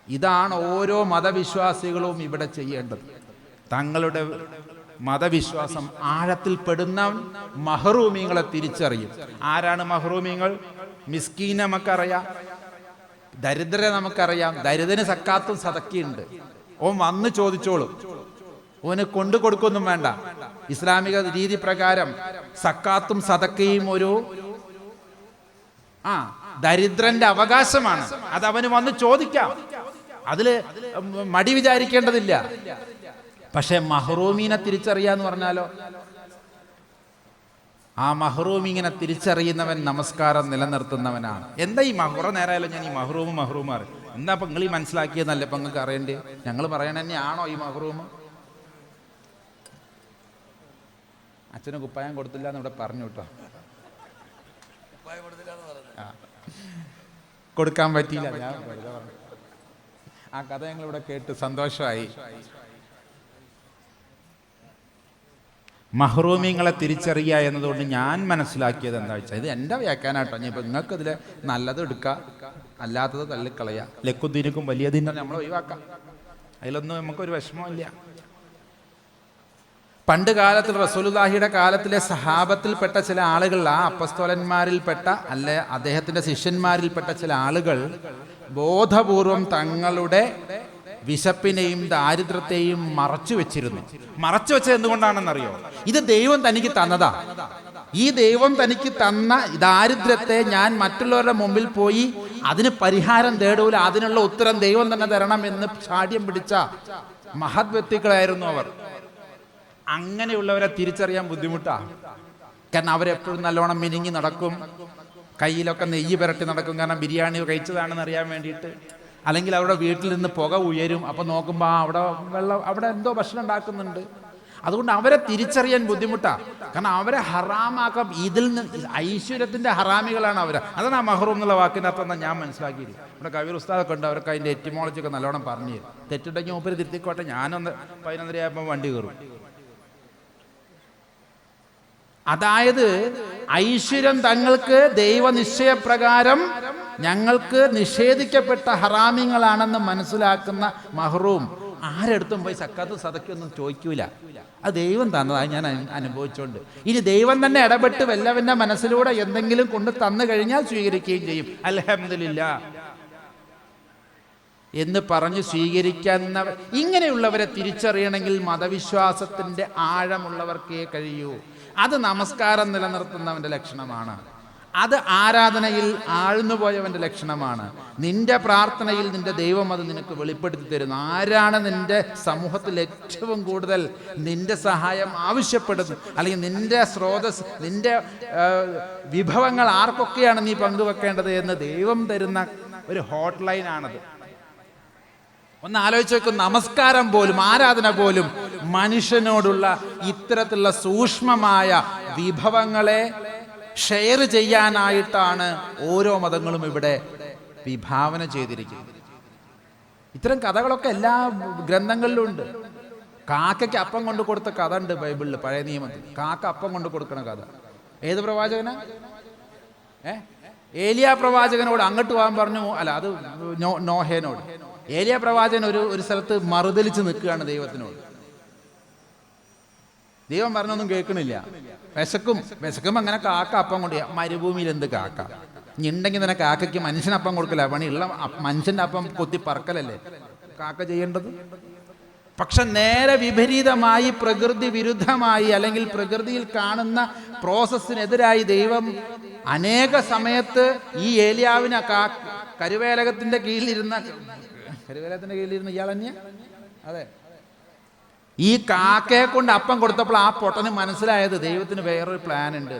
ഇതാണ് ഓരോ മതവിശ്വാസികളും ഇവിടെ ചെയ്യേണ്ടത്. തങ്ങളുടെ മതവിശ്വാസം ആഴത്തിൽപ്പെടുന്ന മഹറൂമിങ്ങളെ തിരിച്ചറിയും. ആരാണ് മഹറൂമിങ്ങൾ? മിസ്കീൻ നമുക്കറിയാം, ദരിദ്രരെ നമുക്കറിയാം. ദരിദ്രന് സക്കാത്തും സദക്കയുണ്ട്. ഓൻ വന്ന് ചോദിച്ചോളും, ഓന് കൊണ്ടു കൊടുക്കൊന്നും വേണ്ട. ഇസ്ലാമിക രീതി പ്രകാരം സക്കാത്തും സദക്കയും ഒരു ദരിദ്രന്റെ അവകാശമാണ്. അത് അവന് വന്ന് ചോദിക്കാം, അതില് മടി വിചാരിക്കേണ്ടതില്ല. പക്ഷെ മഹ്റൂമീനെ തിരിച്ചറിയാന്ന് പറഞ്ഞാലോ, ആ മഹ്റൂമിങ്ങനെ തിരിച്ചറിയുന്നവൻ നമസ്കാരം നിലനിർത്തുന്നവനാണ്. എന്താ ഈ കുറെ നേരമായാലും ഞാൻ ഈ മഹ്റൂമാർ എന്താ ഇപ്പൊ നിങ്ങൾ ഈ മനസ്സിലാക്കിയെന്നല്ലേ ഇപ്പൊ നിങ്ങൾക്ക് അറിയണ്ടേ? ഞങ്ങൾ പറയണ തന്നെയാണോ ഈ മഹ്റൂം? അച്ഛന് കുപ്പായം കൊടുത്തില്ല എന്ന് ഇവിടെ പറഞ്ഞു കേട്ടോ. കൊടുക്കാൻ പറ്റിയില്ല, ഞാൻ വെറുതെ പറഞ്ഞു. ആ കഥ ഞങ്ങളിവിടെ കേട്ട് സന്തോഷമായി. മഹ്റൂമിങ്ങളെ തിരിച്ചറിയുക എന്നതുകൊണ്ട് ഞാൻ മനസ്സിലാക്കിയത് എന്താ വെച്ചാൽ, ഇത് എൻ്റെ വ്യാഖ്യാനാട്ടോ. ഇനി ഇപ്പം നിങ്ങൾക്ക് ഇതിൽ നല്ലത് എടുക്കുക, അല്ലാത്തത് തള്ളിക്കളയുക. ലക്കുദ്ദീനക്കും വലിയതിനെ നമ്മൾ ഒഴിവാക്കാം, അതിലൊന്നും നമുക്കൊരു വിഷമമില്ല. പണ്ട് കാലത്തിൽ റസൂലുള്ളാഹിയുടെ കാലത്തിലെ സഹാബത്തിൽപ്പെട്ട ചില ആളുകൾ, ആ അപ്പസ്തോലന്മാരിൽപ്പെട്ട അല്ലെ അദ്ദേഹത്തിന്റെ ശിഷ്യന്മാരിൽപ്പെട്ട ചില ആളുകൾ ബോധപൂർവം തങ്ങളുടെ വിശപ്പിനെയും ദാരിദ്ര്യത്തെയും മറച്ചു വെച്ചിരുന്നു. മറച്ചു വെച്ചത് എന്തുകൊണ്ടാണെന്നറിയോ? ഇത് ദൈവം തനിക്ക് തന്നതാ. ഈ ദൈവം തനിക്ക് തന്ന ദാരിദ്ര്യത്തെ ഞാൻ മറ്റുള്ളവരുടെ മുമ്പിൽ പോയി അതിന് പരിഹാരം തേടൂല, അതിനുള്ള ഉത്തരം ദൈവം തന്നെ തരണം എന്ന് ശാഠ്യം പിടിച്ച മഹത് വ്യക്തികളായിരുന്നു അവർ. അങ്ങനെയുള്ളവരെ തിരിച്ചറിയാൻ ബുദ്ധിമുട്ടാണ്. കാരണം അവരെപ്പോഴും നല്ലോണം മിനിങ്ങി നടക്കും, കയ്യിലൊക്കെ നെയ്യ് പുരട്ടി നടക്കും. കാരണം ബിരിയാണി കഴിച്ചതാണെന്ന് അറിയാൻ വേണ്ടിയിട്ട്. അല്ലെങ്കിൽ അവരുടെ വീട്ടിൽ നിന്ന് പുക ഉയരും. അപ്പം നോക്കുമ്പോൾ അവിടെ എന്തോ ഭക്ഷണം ഉണ്ടാക്കുന്നുണ്ട്. അതുകൊണ്ട് അവരെ തിരിച്ചറിയാൻ ബുദ്ധിമുട്ടാണ്. കാരണം അവരെ ഹറാമാക്കാം. ഇതിൽ നിന്ന് ഐശ്വര്യത്തിൻ്റെ ഹറാമികളാണ് അവർ. അതാണ് ആ മഹ്റൂം എന്നുള്ള വാക്കിൻ്റെ അർത്ഥം ഞാൻ മനസ്സിലാക്കിയത്. ഇവിടെ കവിർ ഉസ്താദൊക്കെ ഉണ്ട്, അവർക്ക് അതിൻ്റെ എറ്റിമോളജി ഒക്കെ നല്ലോണം പറഞ്ഞു തരും. തെറ്റുണ്ടെങ്കിൽ മൂപ്പര് തിരുത്തിക്കോട്ടെ. ഞാനൊന്ന് 11:30 വണ്ടി കയറും. അതായത് ഐശ്വര്യം തങ്ങൾക്ക് ദൈവനിശ്ചയപ്രകാരം ഞങ്ങൾക്ക് നിഷേധിക്കപ്പെട്ട ഹറാമിങ്ങളാണെന്ന് മനസ്സിലാക്കുന്ന മഹ്റൂം ആരെടുത്തും പോയി സക്കാത്ത് സദക്കൊന്നും ചോദിക്കൂല. അത് ദൈവം തന്നതായി ഞാൻ അനുഭവിച്ചോണ്ട്. ഇനി ദൈവം തന്നെ ഇടപെട്ട് വല്ലവന്റെ മനസ്സിലൂടെ എന്തെങ്കിലും കൊണ്ട് തന്നു കഴിഞ്ഞാൽ സ്വീകരിക്കുകയും ചെയ്യും. അൽഹംദുലില്ലാ. എന്ന് പറഞ്ഞ് സ്വീകരിക്കുന്ന ഇങ്ങനെയുള്ളവരെ തിരിച്ചറിയണമെങ്കിൽ മതവിശ്വാസത്തിൻ്റെ ആഴമുള്ളവർക്കേ കഴിയൂ. അത് നമസ്കാരം നിലനിർത്തുന്നവൻ്റെ ലക്ഷണമാണ്. അത് ആരാധനയിൽ ആഴ്ന്നുപോയവൻ്റെ ലക്ഷണമാണ്. നിന്റെ പ്രാർത്ഥനയിൽ നിന്റെ ദൈവം അത് നിനക്ക് വെളിപ്പെടുത്തി തരുന്നു. ആരാണ് നിന്റെ സമൂഹത്തിൽ ഏറ്റവും കൂടുതൽ നിന്റെ സഹായം ആവശ്യപ്പെടുന്നത്, അല്ലെങ്കിൽ നിന്റെ സ്രോതസ്, നിന്റെ വിഭവങ്ങൾ ആർക്കൊക്കെയാണ് നീ പങ്കുവെക്കേണ്ടത് എന്ന് ദൈവം തരുന്ന ഒരു ഹോട്ട് ലൈനാണത്. ഒന്ന് ആലോചിച്ച് നോക്കും, നമസ്കാരം പോലും, ആരാധന പോലും മനുഷ്യനോടുള്ള ഇത്തരത്തിലുള്ള സൂക്ഷ്മമായ വിഭവങ്ങളെ ഷെയർ ചെയ്യാനായിട്ടാണ് ഓരോ മതങ്ങളും ഇവിടെ വിഭാവന ചെയ്തിരിക്കുന്നത്. ഇത്തരം കഥകളൊക്കെ എല്ലാ ഗ്രന്ഥങ്ങളിലും ഉണ്ട്. കാക്കയ്ക്ക് അപ്പം കൊണ്ട് കൊടുത്ത കഥ ഉണ്ട് ബൈബിളിൽ, പഴയ നിയമത്തിൽ. കാക്ക അപ്പം കൊണ്ട് കൊടുക്കണ കഥ ഏത് പ്രവാചകനാ? ഏലിയ പ്രവാചകനോട് അങ്ങോട്ട് പോകാൻ പറഞ്ഞു. അല്ല, അത് നോഹേനോട്. ഏലിയ പ്രവാചകൻ ഒരു സ്ഥലത്ത് മറുതലിച്ച് നിൽക്കുകയാണ് ദൈവത്തിനോട്. ദൈവം പറഞ്ഞൊന്നും കേൾക്കണില്ല. വിശക്കും അങ്ങനെ കാക്ക അപ്പം കൊണ്ട്. മരുഭൂമിയിൽ എന്ത് കാക്ക? ഇനി ഉണ്ടെങ്കിൽ തന്നെ കാക്കയ്ക്ക് മനുഷ്യനപ്പം കൊടുക്കല പണിയുള്ള മനുഷ്യൻ്റെ അപ്പം കൊത്തി പറക്കലല്ലേ കാക്ക ചെയ്യേണ്ടത്. പക്ഷെ നേരെ വിപരീതമായി, പ്രകൃതി വിരുദ്ധമായി, അല്ലെങ്കിൽ പ്രകൃതിയിൽ കാണുന്ന പ്രോസസ്സിനെതിരായി ദൈവം അനേക സമയത്ത് ഈ ഏലിയാവിനെ കരുവേലകത്തിന്റെ കീഴിലിരുന്ന ഇയാൾ തന്നെയാ. അതെ, ഈ കാക്കയെ കൊണ്ട് അപ്പം കൊടുത്തപ്പോൾ ആ പൊട്ടന് മനസ്സിലായത് ദൈവത്തിന് വേറൊരു പ്ലാൻ ഉണ്ട്.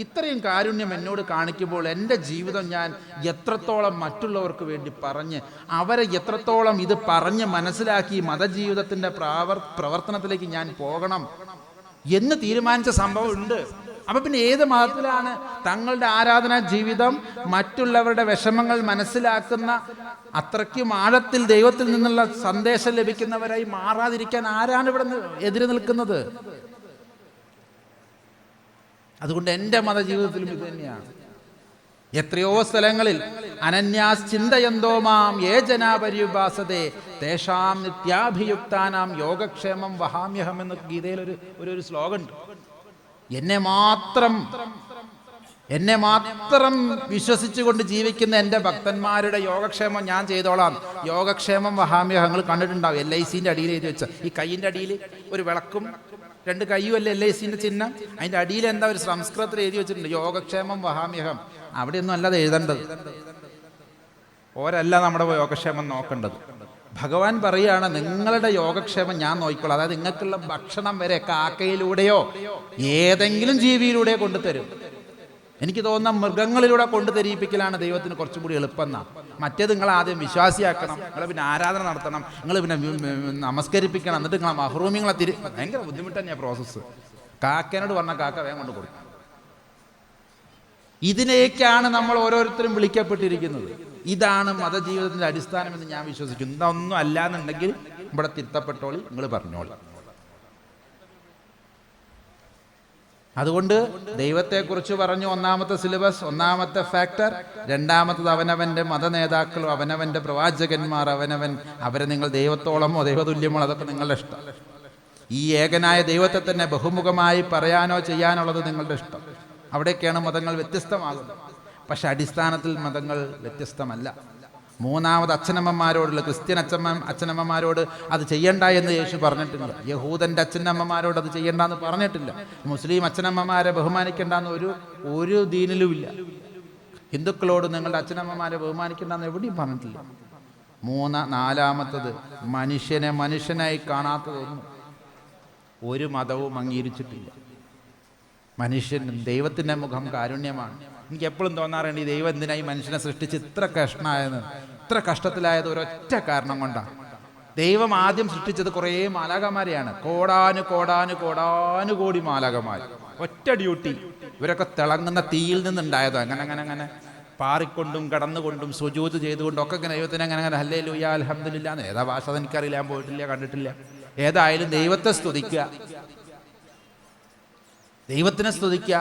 ഇത്രയും കാരുണ്യം എന്നോട് കാണിക്കുമ്പോൾ എൻ്റെ ജീവിതം ഞാൻ എത്രത്തോളം മറ്റുള്ളവർക്ക് വേണ്ടി പറഞ്ഞ് അവരെ എത്രത്തോളം ഇത് പറഞ്ഞ് മനസ്സിലാക്കി മതജീവിതത്തിൻ്റെ പ്രവർത്തനത്തിലേക്ക് ഞാൻ പോകണം എന്ന് തീരുമാനിച്ച സംഭവം ഉണ്ട്. അപ്പം പിന്നെ ഏത് മതത്തിലാണ് തങ്ങളുടെ ആരാധനാ ജീവിതം മറ്റുള്ളവരുടെ വിഷമങ്ങൾ മനസ്സിലാക്കുന്ന അത്രയ്ക്കും ആഴത്തിൽ ദൈവത്തിൽ നിന്നുള്ള സന്ദേശം ലഭിക്കുന്നവരായി മാറാതിരിക്കാൻ ആരാണ് ഇവിടെ എതിര് നിൽക്കുന്നത്? അതുകൊണ്ട് എൻ്റെ മതജീവിതത്തിലും ഇത് തന്നെയാണ്. എത്രയോ സ്ഥലങ്ങളിൽ അനന്യാസ് ചിന്തയന്തോ മാം യേ ജനാ പര്യുപാസതേ തേഷാം നിത്യാഭിയുക്താനാം യോഗക്ഷേമം വഹാമ്യഹം എന്ന് ഗീതയിൽ ഒരു ശ്ലോകം ഉണ്ട്. എന്നെ മാത്രം വിശ്വസിച്ചുകൊണ്ട് ജീവിക്കുന്ന എൻ്റെ ഭക്തന്മാരുടെ യോഗക്ഷേമം ഞാൻ ചെയ്തോളാം. യോഗക്ഷേമം വഹാമ്യഹങ്ങൾ കണ്ടിട്ടുണ്ടാവും. LICൻ്റെ അടിയിൽ എഴുതി വെച്ച ഈ കൈയിൻ്റെ അടിയിൽ ഒരു വിളക്കും 2 കൈയും അല്ലേ LICൻ്റെ ചിഹ്നം. അതിൻ്റെ അടിയിൽ എന്താ ഒരു സംസ്കൃതത്തിൽ എഴുതി വെച്ചിട്ടുണ്ട്, യോഗക്ഷേമം വഹാമ്യഹം. അവിടെയൊന്നും അല്ലാതെ എഴുതേണ്ടത്. ഓരല്ല നമ്മുടെ യോഗക്ഷേമം നോക്കേണ്ടത്. ഭഗവാൻ പറയുകയാണ്, നിങ്ങളുടെ യോഗക്ഷേമം ഞാൻ നോക്കിക്കോളാം. അതായത് നിങ്ങൾക്കുള്ള ഭക്ഷണം വരെ കാക്കയിലൂടെയോ ഏതെങ്കിലും ജീവിയിലൂടെയോ കൊണ്ടുതരും. എനിക്ക് തോന്നുന്ന മൃഗങ്ങളിലൂടെ കൊണ്ടു തരിപ്പിക്കലാണ് ദൈവത്തിന് കുറച്ചും കൂടി എളുപ്പമെന്നാണ്. മറ്റേത് നിങ്ങൾ ആദ്യം വിശ്വാസിയാക്കണം, നിങ്ങൾ പിന്നെ ആരാധന നടത്തണം, നിങ്ങൾ പിന്നെ നമസ്കരിപ്പിക്കണം, എന്നിട്ട് നിങ്ങൾ മഹ്റൂമിങ്ങളെ ഭയങ്കര ബുദ്ധിമുട്ട് തന്നെയാണ് പ്രോസസ്സ്. കാക്കേനോട് പറഞ്ഞാൽ കാക്ക വേഗം കൊണ്ട് കൊടുക്കും. ഇതിലേക്കാണ് നമ്മൾ ഓരോരുത്തരും വിളിക്കപ്പെട്ടിരിക്കുന്നത്. ഇതാണ് മതജീവിതത്തിൻ്റെ അടിസ്ഥാനമെന്ന് ഞാൻ വിശ്വസിക്കുന്നു. ഇതൊന്നും അല്ലാന്നുണ്ടെങ്കിൽ ഇവിടെ തിരുത്തപ്പെട്ടോളി, നിങ്ങൾ പറഞ്ഞോളി. അതുകൊണ്ട് ദൈവത്തെക്കുറിച്ച് പറഞ്ഞു, ഒന്നാമത്തെ സിലബസ്, ഒന്നാമത്തെ ഫാക്ടർ. രണ്ടാമത്തത് അവനവൻ്റെ മതനേതാക്കളും അവനവൻ്റെ പ്രവാചകന്മാർ, അവരെ നിങ്ങൾ ദൈവത്തോളമോ ദൈവതുല്യമോ അതൊക്കെ നിങ്ങളുടെ ഇഷ്ടം. ഈ ഏകനായ ദൈവത്തെ തന്നെ ബഹുമുഖമായി പറയാനോ ചെയ്യാനുള്ളത് നിങ്ങളുടെ ഇഷ്ടം. അവിടേക്കാണ് മതങ്ങൾ വ്യത്യസ്തമാകുന്നത്. പക്ഷെ അടിസ്ഥാനത്തിൽ മതങ്ങൾ വ്യത്യസ്തമല്ല. മൂന്നാമത് അച്ഛനമ്മമാരോടുള്ള ക്രിസ്ത്യൻ അച്ഛനമ്മമാരോട് അത് ചെയ്യണ്ട എന്ന് യേശു പറഞ്ഞിട്ടില്ല. യഹൂദൻ്റെ അച്ഛനമ്മമാരോട് അത് ചെയ്യണ്ടെന്ന് പറഞ്ഞിട്ടില്ല. മുസ്ലിം അച്ഛനമ്മമാരെ ബഹുമാനിക്കേണ്ടെന്ന് ഒരു ദീനിലുമില്ല. ഹിന്ദുക്കളോട് നിങ്ങളുടെ അച്ഛനമ്മമാരെ ബഹുമാനിക്കേണ്ടെന്ന് എവിടെയും പറഞ്ഞിട്ടില്ല. നാലാമത്തത് മനുഷ്യനെ മനുഷ്യനായി കാണാത്തതൊന്നും ഒരു മതവും അംഗീകരിച്ചിട്ടില്ല. മനുഷ്യൻ, ദൈവത്തിൻ്റെ മുഖം കാരുണ്യമാണ്. എനിക്ക് എപ്പോഴും തോന്നാറുണ്ട്, ഈ ദൈവം എന്തിനായി മനുഷ്യനെ സൃഷ്ടിച്ച് ഇത്ര കഷ്ടമായെന്ന്. ഇത്ര കഷ്ടത്തിലായത് ഒരൊറ്റ കാരണം കൊണ്ടാണ്. ദൈവം ആദ്യം സൃഷ്ടിച്ചത് കുറേ മാലാഖമാരെയാണ്. കോടാനുകോടി മാലാഖമാർ. ഒറ്റ ഡ്യൂട്ടി, ഇവരൊക്കെ തിളങ്ങുന്ന തീയിൽ നിന്നുണ്ടായത്. അങ്ങനെ പാറിക്കൊണ്ടും കടന്നുകൊണ്ടും സുജൂദ് ചെയ്തുകൊണ്ടും ഒക്കെ ഇങ്ങനെ ദൈവത്തിന് അങ്ങനെ ഹല്ലേലൂയ അൽഹംദുലില്ലാ, ഏതാ ഭാഷ എനിക്കറിയില്ല, ഞാൻ പോയിട്ടില്ല, കണ്ടിട്ടില്ല. ഏതായാലും ദൈവത്തെ സ്തുതിക്കുക, ദൈവത്തിനെ സ്തുതിക്കുക.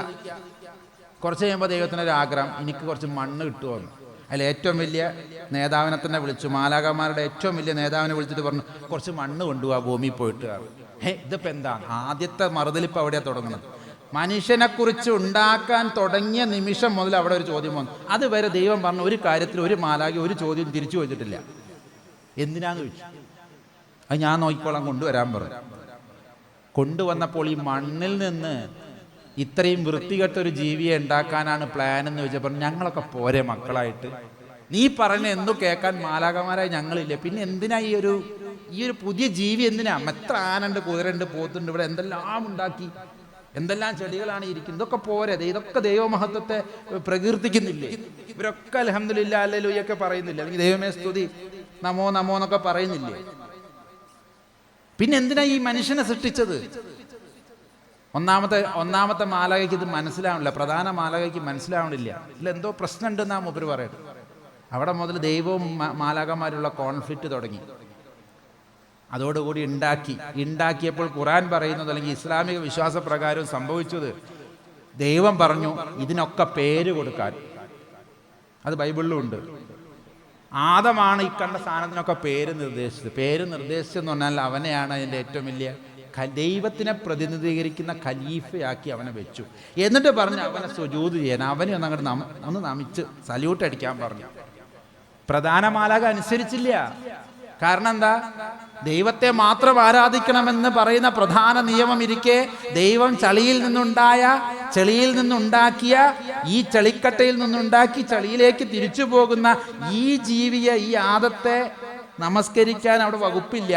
കുറച്ച് കഴിയുമ്പോൾ ദൈവത്തിനൊരാഗ്രഹം, എനിക്ക് കുറച്ച് മണ്ണ് കിട്ടുമെന്ന്. അതിൽ ഏറ്റവും വലിയ നേതാവിനെ തന്നെ വിളിച്ചു. മാലാഖമാരുടെ ഏറ്റവും വലിയ നേതാവിനെ വിളിച്ചിട്ട് പറഞ്ഞു, കുറച്ച് മണ്ണ് കൊണ്ടുപോവാ, ഭൂമിയിൽ പോയിട്ട്. ഇതിപ്പോൾ എന്താണ്? ആദ്യത്തെ മറുതലിപ്പ് അവിടെയാണ് തുടങ്ങുന്നത്. മനുഷ്യനെക്കുറിച്ച് ഉണ്ടാക്കാൻ തുടങ്ങിയ നിമിഷം മുതൽ അവിടെ ഒരു ചോദ്യം വന്നു. അതുവരെ ദൈവം പറഞ്ഞു ഒരു കാര്യത്തിൽ ഒരു മാലാഖ ഒരു ചോദ്യം തിരിച്ചു വെച്ചിട്ടില്ല. എന്തിനാന്ന് ചോദിച്ചു. അത് ഞാൻ നോക്കിക്കോളാം, കൊണ്ടുവരാൻ പറഞ്ഞു. കൊണ്ടുവന്നപ്പോൾ ഈ മണ്ണിൽ നിന്ന് ഇത്രയും വൃത്തികെട്ടൊരു ജീവിയെ ഉണ്ടാക്കാനാണ് പ്ലാൻ എന്ന് ചോദിച്ചപ്പോൾ ഞങ്ങളൊക്കെ പോരെ മക്കളായിട്ട്, നീ പറഞ്ഞ എന്തു കേൾക്കാൻ മാലാകമാരായി ഞങ്ങളില്ലേ, പിന്നെ എന്തിനാ ഈ ഒരു പുതിയ ജീവി എന്തിനാ? എത്ര ആനണ്ട്, കുതിരണ്ട്, പോത്തുണ്ട്, ഇവിടെ എന്തെല്ലാം ഉണ്ടാക്കി, എന്തെല്ലാം ചെടികളാണ് ഇരിക്കുന്നത്, ഇതൊക്കെ പോരെ, ഇതൊക്കെ ദൈവമഹത്വത്തെ പ്രകീർത്തിക്കുന്നില്ലേ? ഇവരൊക്കെ അൽഹംദുലില്ലാ ഹല്ലേലൂയൊക്കെ പറയുന്നില്ലേ, അല്ലെങ്കിൽ ദൈവമേ സ്തുതി, നമോ നമോ എന്നൊക്കെ പറയുന്നില്ലേ? പിന്നെ എന്തിനാ ഈ മനുഷ്യനെ സൃഷ്ടിച്ചത്? ഒന്നാമത്തെ മാലാകയ്ക്ക് ഇത് മനസ്സിലാവണില്ല, പ്രധാന മാലാകയ്ക്ക് മനസ്സിലാവണില്ല. ഇതിൽ എന്തോ പ്രശ്നമുണ്ടെന്നാ മൂപ്പര് പറയുന്നത്. അവിടെ മുതൽ ദൈവവും മാലാകന്മാരുള്ള കോൺഫ്ലിക്റ്റ് തുടങ്ങി. അതോടുകൂടി ഉണ്ടാക്കിയപ്പോൾ ഖുർആൻ പറയുന്നത്, അല്ലെങ്കിൽ ഇസ്ലാമിക വിശ്വാസപ്രകാരം സംഭവിച്ചത്, ദൈവം പറഞ്ഞു ഇതിനൊക്കെ പേര് കൊടുക്കാൻ. അത് ബൈബിളിലും ഉണ്ട്. ആദമാണ് ഈ കണ്ട സാധനത്തിനൊക്കെ പേര് നിർദ്ദേശിച്ചെന്ന് പറഞ്ഞാൽ അവനെയാണ് അതിൻ്റെ ഏറ്റവും വലിയ ദൈവത്തിനെ പ്രതിനിധീകരിക്കുന്ന ഖലീഫയാക്കി അവനെ വെച്ചു. എന്നിട്ട് പറഞ്ഞു അവനെ സുജൂദ് ചെയ്യാൻ, അവനെ ഒന്ന് നമിച്ച് സല്യൂട്ട് അടിക്കാൻ പറഞ്ഞു. പ്രധാന മാലാക അനുസരിച്ചില്ല. കാരണം എന്താ? ദൈവത്തെ മാത്രം ആരാധിക്കണമെന്ന് പറയുന്ന പ്രധാന നിയമം ഇരിക്കെ ദൈവം ചെളിയിൽ നിന്നുണ്ടാക്കിയ ഈ ചെളിക്കട്ടയിൽ നിന്നുണ്ടാക്കി ചെളിയിലേക്ക് തിരിച്ചു പോകുന്ന ഈ ജീവിയെ, ഈ ആദത്തെ നമസ്കരിക്കാൻ അവിടെ വകുപ്പില്ല.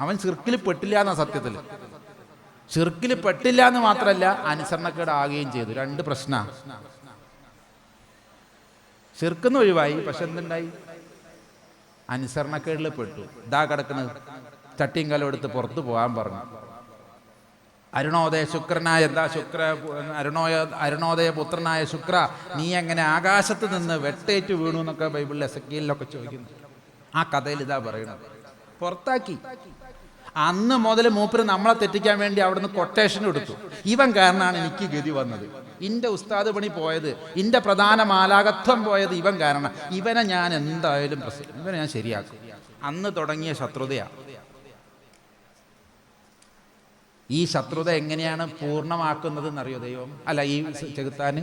അവൻ ശിർക്കിൽ പെട്ടില്ല എന്നാ സത്യത്തിൽ. ശിർക്കിൽ പെട്ടില്ല എന്ന് മാത്രമല്ല, അനുസരണക്കേടാകുകയും ചെയ്തു. രണ്ട് പ്രശ്ന. ശിർക്കെന്ന് ഒഴിവായി, പക്ഷെ എന്തുണ്ടായി? അനുസരണക്കേടിൽ പെട്ടു. ഇതാ കിടക്കുന്നത്, ചട്ടിയും കലം എടുത്ത് പുറത്തു പോകാൻ പറഞ്ഞു. അരുണോദയ പുത്രനായ ശുക്ര, നീ എങ്ങനെ ആകാശത്ത് നിന്ന് വെട്ടേറ്റ് വീണു എന്നൊക്കെ ബൈബിളിൽ എസെക്കിയേലിലൊക്കെ ചോദിക്കുന്നു. ആ കഥയിൽ ഇതാ പറയുന്നത്. പുറത്താക്കി. അന്ന് മുതൽ മൂപ്പര് നമ്മളെ തെറ്റിക്കാൻ വേണ്ടി അവിടുന്ന് കൊട്ടേഷൻ എടുത്തു. ഇവൻ കാരണമാണ് എനിക്ക് ഗതി വന്നത്, ഇന്റെ ഉസ്താദ് പണി പോയത്, ഇന്റെ പ്രധാന മാലാകത്വം പോയത് ഇവൻ കാരണം. ഇവനെ ഞാൻ എന്തായാലും ഇവനെ ഞാൻ ശരിയാക്കും. അന്ന് തുടങ്ങിയ ശത്രുതയാണ്. ഈ ശത്രുത എങ്ങനെയാണ് പൂർണ്ണമാക്കുന്നത് എന്നറിയോ ദൈവം? അല്ല, ഈ ചെകുത്താന്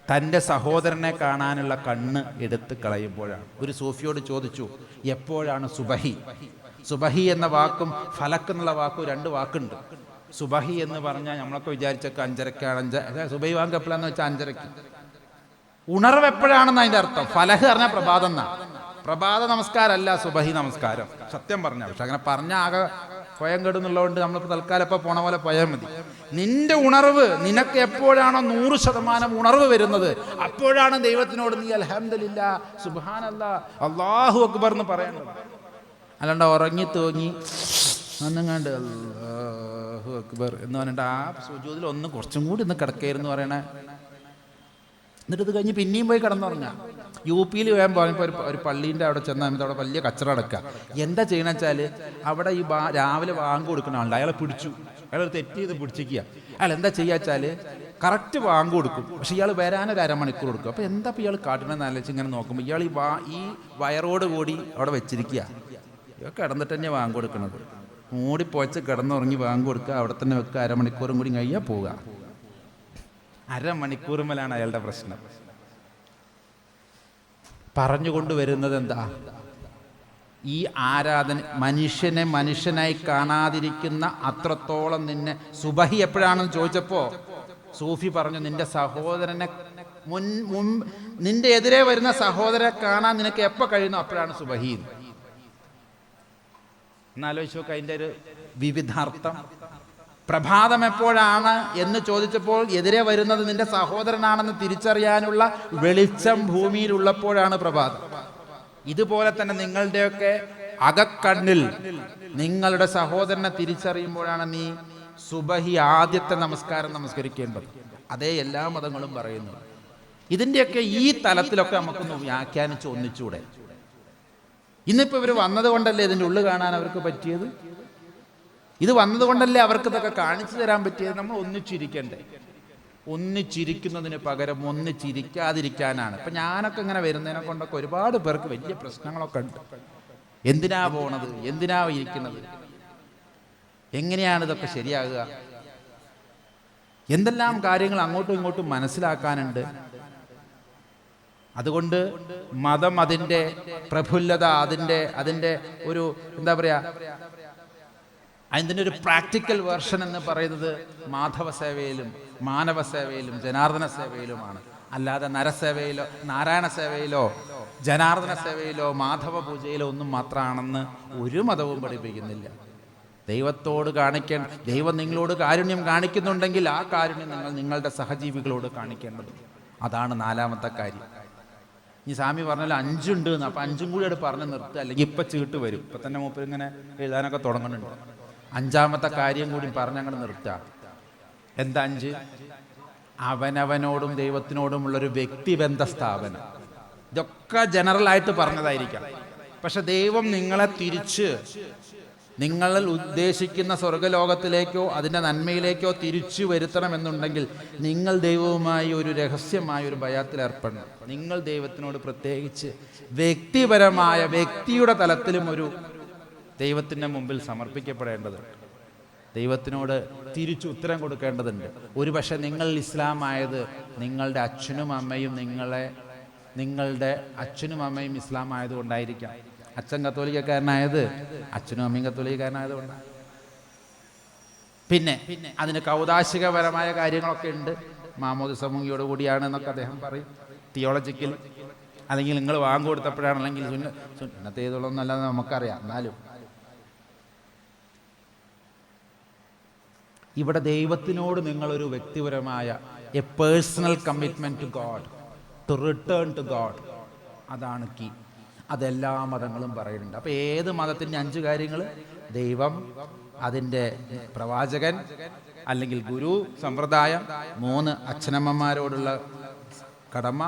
തൻ്റെ സഹോദരനെ കാണാനുള്ള കണ്ണ് എടുത്ത് കളയുമ്പോഴാണ്. ഒരു സൂഫിയോട് ചോദിച്ചു, എപ്പോഴാണ് സുബഹി? സുബഹി എന്ന വാക്കും ഫലക്ക് എന്നുള്ള വാക്കും രണ്ട് വാക്കുണ്ട്. സുബഹി എന്ന് പറഞ്ഞാൽ നമ്മളൊക്കെ വിചാരിച്ചൊക്കെ 5:30 സുബഹി വാങ്ക് എപ്പോഴാന്ന് വെച്ചാൽ 5:30. ഉണർവ് എപ്പോഴാണെന്ന് അതിൻ്റെ അർത്ഥം. ഫലഹ് പറഞ്ഞാൽ പ്രഭാതം എന്നാ. പ്രഭാത നമസ്കാരമല്ല സുബഹി നമസ്കാരം, സത്യം പറഞ്ഞാൽ. പക്ഷെ അങ്ങനെ പറഞ്ഞാൽ ആകെ സ്വയം കെടുന്നുള്ളതുകൊണ്ട് നമ്മളിപ്പോൾ തൽക്കാലം ഇപ്പോൾ പോണ പോലെ പോയാൽ മതി. നിന്റെ ഉണർവ്, നിനക്ക് എപ്പോഴാണോ 100% ഉണർവ് വരുന്നത്, അപ്പോഴാണ് ദൈവത്തിനോട് നീ അൽഹംദുലില്ലാ, സുബ്ഹാനല്ലാ, അല്ലാഹു അക്ബർ എന്ന് പറയേണ്ടത്. അല്ലാണ്ട് ഉറങ്ങി തൂങ്ങി അന്നങ്ങാണ്ട് അല്ലാഹു അക്ബർ എന്ന് പറഞ്ഞിട്ട് ആ സുജൂദിൽ ഒന്ന് കുറച്ചും കൂടി ഒന്ന് കിടക്കായിരുന്നു പറയണേ. എന്നിട്ട് ഇത് കഴിഞ്ഞ് പിന്നെയും പോയി കിടന്നുറങ്ങാം. UP-യിൽ വേഗം പോയപ്പോൾ ഒരു പള്ളീൻ്റെ അവിടെ ചെന്നാൽ അവിടെ വലിയ കച്ചറ അടക്കുക. എന്താ ചെയ്യണമെന്ന് വെച്ചാൽ അവിടെ ഈ രാവിലെ വാങ്ക് കൊടുക്കുന്ന ആളുണ്ട്, അയാളെ പിടിച്ചു, അയാൾ തെറ്റ് ചെയ്ത് പിടിച്ചിരിക്കുക. അയാൾ എന്താ ചെയ്യുക വെച്ചാൽ കറക്റ്റ് വാങ്ക് കൊടുക്കും, പക്ഷെ ഇയാൾ വരാനൊരു അരമണിക്കൂർ കൊടുക്കും. അപ്പോൾ എന്താ ഇപ്പോൾ ഇയാൾ കാട്ടണമെന്ന് ആലോചിച്ച് ഇങ്ങനെ നോക്കുമ്പോൾ ഇയാൾ ഈ വയറോട് കൂടി അവിടെ വെച്ചിരിക്കുക. ഇവ കിടന്നിട്ട് തന്നെ വാങ്ക് കൊടുക്കുന്നത്. മൂടിപ്പോച്ച് കിടന്നുറങ്ങി വാങ്ക് കൊടുക്കുക, അവിടെ തന്നെ വെക്കുക, അരമണിക്കൂറും കൂടി കഴിയാൽ പോവുക. അരമണിക്കൂറുമേലാണ് അയാളുടെ പ്രശ്നം. പറഞ്ഞുകൊണ്ട് വരുന്നത് എന്താ? ഈ ആരാധന മനുഷ്യനെ മനുഷ്യനായി കാണാതിരിക്കുന്ന അത്രത്തോളം നിന്നെ. സുബഹി എപ്പോഴാണെന്ന് ചോദിച്ചപ്പോൾ സൂഫി പറഞ്ഞു, നിന്റെ സഹോദരനെ നിന്റെ എതിരെ വരുന്ന സഹോദരനെ കാണാൻ നിനക്ക് എപ്പോൾ കഴിയുന്നു അപ്പോഴാണ് സുബഹി. എന്നാലോചിച്ച് നോക്ക് അതിൻ്റെ ഒരു വിവിധാർത്ഥം. പ്രഭാതം എപ്പോഴാണ് എന്ന് ചോദിച്ചപ്പോൾ എതിരെ വരുന്നത് നിന്റെ സഹോദരനാണെന്ന് തിരിച്ചറിയാനുള്ള വെളിച്ചം ഭൂമിയിലുള്ളപ്പോഴാണ് പ്രഭാതം. ഇതുപോലെ തന്നെ നിങ്ങളുടെയൊക്കെ അകക്കണ്ണിൽ നിങ്ങളുടെ സഹോദരനെ തിരിച്ചറിയുമ്പോഴാണ് നീ സുബഹി ആദ്യത്തെ നമസ്കാരം നമസ്കരിക്കേണ്ടത്. അതേ എല്ലാ മതങ്ങളും പറയുന്നു. ഇതിൻ്റെയൊക്കെ ഈ തലത്തിലൊക്കെ നമുക്കൊന്ന് വ്യാഖ്യാനിച്ച് ഒന്നിച്ചൂടെ? ഇന്നിപ്പോൾ ഇവർ വന്നത് കൊണ്ടല്ലേ ഇതിൻ്റെ ഉള്ളിൽ കാണാൻ അവർക്ക് പറ്റിയത്? ഇത് വന്നതുകൊണ്ടല്ലേ അവർക്ക് ഇതൊക്കെ കാണിച്ചു തരാൻ പറ്റിയത്? നമ്മൾ ഒന്നിച്ചിരിക്കണ്ടേ? ഒന്നിച്ചിരിക്കുന്നതിന് പകരം ഒന്നിച്ചിരിക്കാതിരിക്കാനാണ്. ഇപ്പം ഞാനൊക്കെ ഇങ്ങനെ വരുന്നതിനെ കൊണ്ടൊക്കെ ഒരുപാട് പേർക്ക് വലിയ പ്രശ്നങ്ങളൊക്കെ ഉണ്ട്. എന്തിനാ പോണത്? എന്തിനാ ഇരിക്കുന്നത്? എങ്ങനെയാണ് ഇതൊക്കെ ശരിയാകുക? എന്തെല്ലാം കാര്യങ്ങൾ അങ്ങോട്ടും ഇങ്ങോട്ടും മനസ്സിലാക്കാനുണ്ട്. അതുകൊണ്ട് മതം അതിൻ്റെ പ്രഫുല്ലത, അതിൻ്റെ ഒരു എന്താ പറയുക, അതിൻ്റെ ഒരു പ്രാക്ടിക്കൽ വേർഷൻ എന്ന് പറയുന്നത് മാധവ സേവയിലും മാനവ സേവയിലും ജനാർദ്ദന സേവയിലുമാണ്. അല്ലാതെ നരസേവയിലോ നാരായണ സേവയിലോ ജനാർദ്ദന സേവയിലോ മാധവ പൂജയിലോ ഒന്നും മാത്രമാണെന്ന് ഒരു മതവും പഠിപ്പിക്കുന്നില്ല. ദൈവത്തോട് കാണിക്കേണ്ട, ദൈവം നിങ്ങളോട് കാരുണ്യം കാണിക്കുന്നുണ്ടെങ്കിൽ ആ കാരുണ്യം നിങ്ങൾ നിങ്ങളുടെ സഹജീവികളോട് കാണിക്കേണ്ടത്. അതാണ് നാലാമത്തെ കാര്യം. ഈ സ്വാമി പറഞ്ഞാൽ 5 ഉണ്ട് എന്ന്, അപ്പം 5 കൂടി അവിടെ പറഞ്ഞ് നിർത്തുക, അല്ലെങ്കിൽ ഇപ്പം ചീട്ട് വരും. ഇപ്പം തന്നെ മൂപ്പർ ഇങ്ങനെ എഴുതാനൊക്കെ തുടങ്ങുന്നുണ്ട്. 5ാമത്തെ കാര്യം കൂടി പറഞ്ഞങ്ങോട്ട് നിർത്തുക. എന്താ 5? അവനവനോടും ദൈവത്തിനോടുമുള്ളൊരു വ്യക്തിബന്ധ സ്ഥാപനം. ഇതൊക്കെ ജനറലായിട്ട് പറഞ്ഞതായിരിക്കാം. പക്ഷെ ദൈവം നിങ്ങളെ തിരിച്ച് നിങ്ങൾ ഉദ്ദേശിക്കുന്ന സ്വർഗലോകത്തിലേക്കോ അതിൻ്റെ നന്മയിലേക്കോ തിരിച്ചു വരുത്തണമെന്നുണ്ടെങ്കിൽ നിങ്ങൾ ദൈവവുമായി ഒരു രഹസ്യമായ ഒരു ഭയത്തിൽ ഏർപ്പെടണം. നിങ്ങൾ ദൈവത്തിനോട് പ്രത്യേകിച്ച് വ്യക്തിപരമായ വ്യക്തിയുടെ തലത്തിലും ഒരു ദൈവത്തിൻ്റെ മുമ്പിൽ സമർപ്പിക്കപ്പെടേണ്ടതുണ്ട്. ദൈവത്തിനോട് തിരിച്ചു ഉത്തരം കൊടുക്കേണ്ടതുണ്ട്. ഒരുപക്ഷെ നിങ്ങൾ ഇസ്ലാമായത് നിങ്ങളുടെ അച്ഛനും അമ്മയും ഇസ്ലാം ആയതുകൊണ്ടായിരിക്കാം. അച്ഛൻ കത്തോലിക്കക്കാരനായത് അച്ഛനും അമ്മയും കത്തോലിക്കക്കാരനായത് കൊണ്ടാണ്. പിന്നെ അതിന് കൗതാശികപരമായ കാര്യങ്ങളൊക്കെ ഉണ്ട്. മാമോദിസ മുങ്ങിയോട് കൂടിയാണ് എന്നൊക്കെ അദ്ദേഹം പറയും. തിയോളജിക്കൽ അല്ലെങ്കിൽ നിങ്ങൾ വാങ്ങു കൊടുത്തപ്പോഴാണ്, അല്ലെങ്കിൽ സുന്നത്തെ ചെയ്തോളൊന്നല്ലാതെ നമുക്കറിയാം. എന്നാലും ഇവിടെ ദൈവത്തിനോട് നിങ്ങളൊരു വ്യക്തിപരമായ a personal commitment to God, to return to God, അതാണ് കീ. അതെല്ലാ മതങ്ങളും പറയുന്നുണ്ട്. അപ്പോൾ ഏത് മതത്തിൻ്റെ 5 കാര്യങ്ങൾ? ദൈവം, അതിൻ്റെ പ്രവാചകൻ അല്ലെങ്കിൽ ഗുരു സമ്പ്രദായം, 3 അച്ഛനമ്മമാരോടുള്ള കടമ,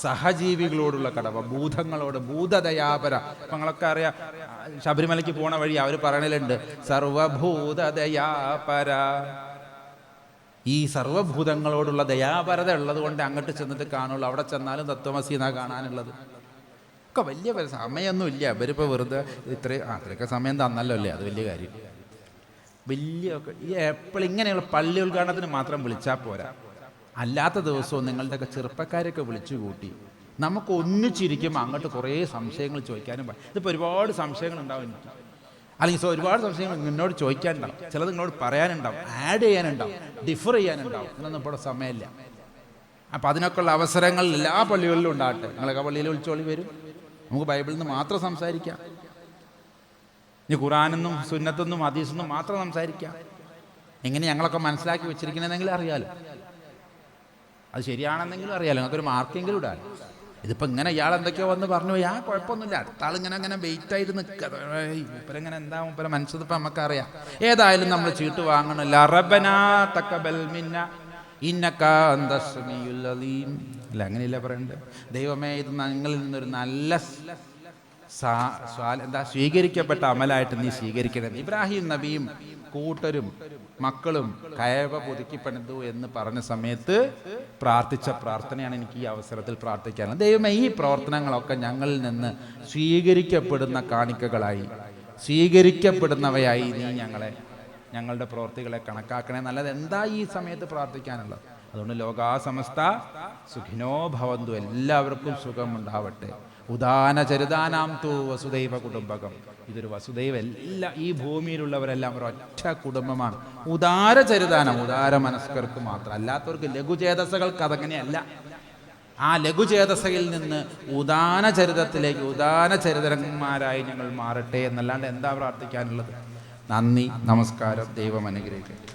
സഹജീവികളോടുള്ള കടമ, ഭൂതങ്ങളോട് ഭൂതദയാപര. അപ്പം നിങ്ങളൊക്കെ അറിയാം, ശബരിമലയ്ക്ക് പോണ വഴി അവർ പറയണലുണ്ട് സർവഭൂതദയാപര. ഈ സർവഭൂതങ്ങളോടുള്ള ദയാപരത ഉള്ളത് കൊണ്ട് അങ്ങോട്ട് ചെന്നിട്ട് കാണുള്ളൂ. അവിടെ ചെന്നാലും തത്വമസി എന്നാ കാണാനുള്ളത്. ഒക്കെ വലിയ സമയമൊന്നും ഇല്ല. ഇവരിപ്പോൾ വെറുതെ അത്രയൊക്കെ സമയം തന്നല്ലോ അല്ലേ, അത് വലിയ കാര്യം. ഈ എപ്പോഴും ഇങ്ങനെയുള്ള പള്ളി ഉദ്ഘാടനത്തിന് മാത്രം വിളിച്ചാൽ പോരാ. അല്ലാത്ത ദിവസവും നിങ്ങളുടെയൊക്കെ ചെറുപ്പക്കാരെയൊക്കെ വിളിച്ചു കൂട്ടി നമുക്ക് ഒന്നിച്ചിരിക്കുമ്പോൾ അങ്ങോട്ട് കുറേ സംശയങ്ങൾ ചോദിക്കാനും ഇതിപ്പോൾ ഒരുപാട് സംശയങ്ങളുണ്ടാവും എനിക്ക്, അല്ലെങ്കിൽ ഒരുപാട് സംശയങ്ങൾ നിന്നോട് ചോദിക്കാനുണ്ടാവും, ചിലത് നിങ്ങളോട് പറയാനുണ്ടാവും, ആഡ് ചെയ്യാനുണ്ടാവും, ഡിഫർ ചെയ്യാനുണ്ടാവും. ഇതൊന്നും ഇപ്പോൾ സമയമില്ല. അപ്പം അതിനൊക്കെയുള്ള അവസരങ്ങൾ എല്ലാ പള്ളികളിലും ഉണ്ടാകട്ടെ. നിങ്ങളൊക്കെ പള്ളിയിൽ വിളിച്ചോളി വരും, നമുക്ക് ബൈബിളിൽ നിന്ന് മാത്രം സംസാരിക്കാം. ഇനി ഖുറാനെന്നും സുന്നത്തെന്നും ഹദീസെന്നും മാത്രം സംസാരിക്കാം. എങ്ങനെ ഞങ്ങളൊക്കെ മനസ്സിലാക്കി വെച്ചിരിക്കണമെന്നെങ്കിലും അറിയാലോ, അത് ശരിയാണെന്നെങ്കിലും അറിയാലോ, നമുക്കൊരു മാർക്കെങ്കിലും ഇടാൻ. ഇതിപ്പോൾ ഇങ്ങനെ ഇയാൾ എന്തൊക്കെയോ വന്ന് പറഞ്ഞു പോയി, കുഴപ്പമൊന്നുമില്ല, അടുത്ത ആളിങ്ങനെ വെയിറ്റായിട്ട് നിൽക്കുക, ഇവരെങ്ങനെ എന്താ ഇപ്പം മനസ്സിലിപ്പോൾ നമുക്കറിയാം. ഏതായാലും നമ്മൾ ചീട്ട് വാങ്ങണമല്ല. റബ്ബനാ തഖബ്ബൽ മിന്നാ ഇന്നക അന്ത സമീഉൽ അലീം. അല്ല, അങ്ങനെയല്ല പറയണ്ടത്. ദൈവമേ, ഇത് നിങ്ങളിൽ നിന്നൊരു നല്ല സ്വീകരിക്കപ്പെട്ട അമലായിട്ട് നീ സ്വീകരിക്കണം. ഇബ്രാഹിം നബിയും കൂട്ടരും മക്കളും കയവ പുതുക്കി പണിതു എന്ന് പറഞ്ഞ സമയത്ത് പ്രാർത്ഥിച്ച പ്രാർത്ഥനയാണ് എനിക്ക് ഈ അവസരത്തിൽ പ്രാർത്ഥിക്കാനുള്ളത്. ദൈവമേ, ഈ പ്രവർത്തനങ്ങളൊക്കെ ഞങ്ങളിൽ നിന്ന് സ്വീകരിക്കപ്പെടുന്ന കാണിക്കകളായി, സ്വീകരിക്കപ്പെടുന്നവയായി നീ ഞങ്ങളുടെ പ്രവൃത്തികളെ കണക്കാക്കണേ. നല്ലത് എന്താ ഈ സമയത്ത് പ്രാർത്ഥിക്കാനുള്ളത്? അതുകൊണ്ട് ലോകാ സമസ്ത സുഖിനോ ഭവന്തു, എല്ലാവർക്കും സുഖമുണ്ടാവട്ടെ. ഉദാന ചരിതാനാം തു വസുദൈവ കുടുംബകം. ഇതൊരു വസുദൈവ, എല്ലാ ഈ ഭൂമിയിലുള്ളവരെല്ലാം ഒരൊറ്റ കുടുംബമാണ്. ഉദാര ചരിതാനം, ഉദാര മനസ്കർക്ക് മാത്രം. അല്ലാത്തവർക്ക് ലഘുചേതസകൾക്ക് അതങ്ങനെയല്ല. ആ ലഘുചേതസയിൽ നിന്ന് ഉദാന ചരിതത്തിലേക്ക് ഉദാന ചരിതന്മാരായി ഞങ്ങൾ മാറട്ടെ എന്നല്ലാണ്ട് എന്താ പ്രാർത്ഥിക്കാനുള്ളത്? നന്ദി, നമസ്കാരം. ദൈവം അനുഗ്രഹിക്കട്ടെ.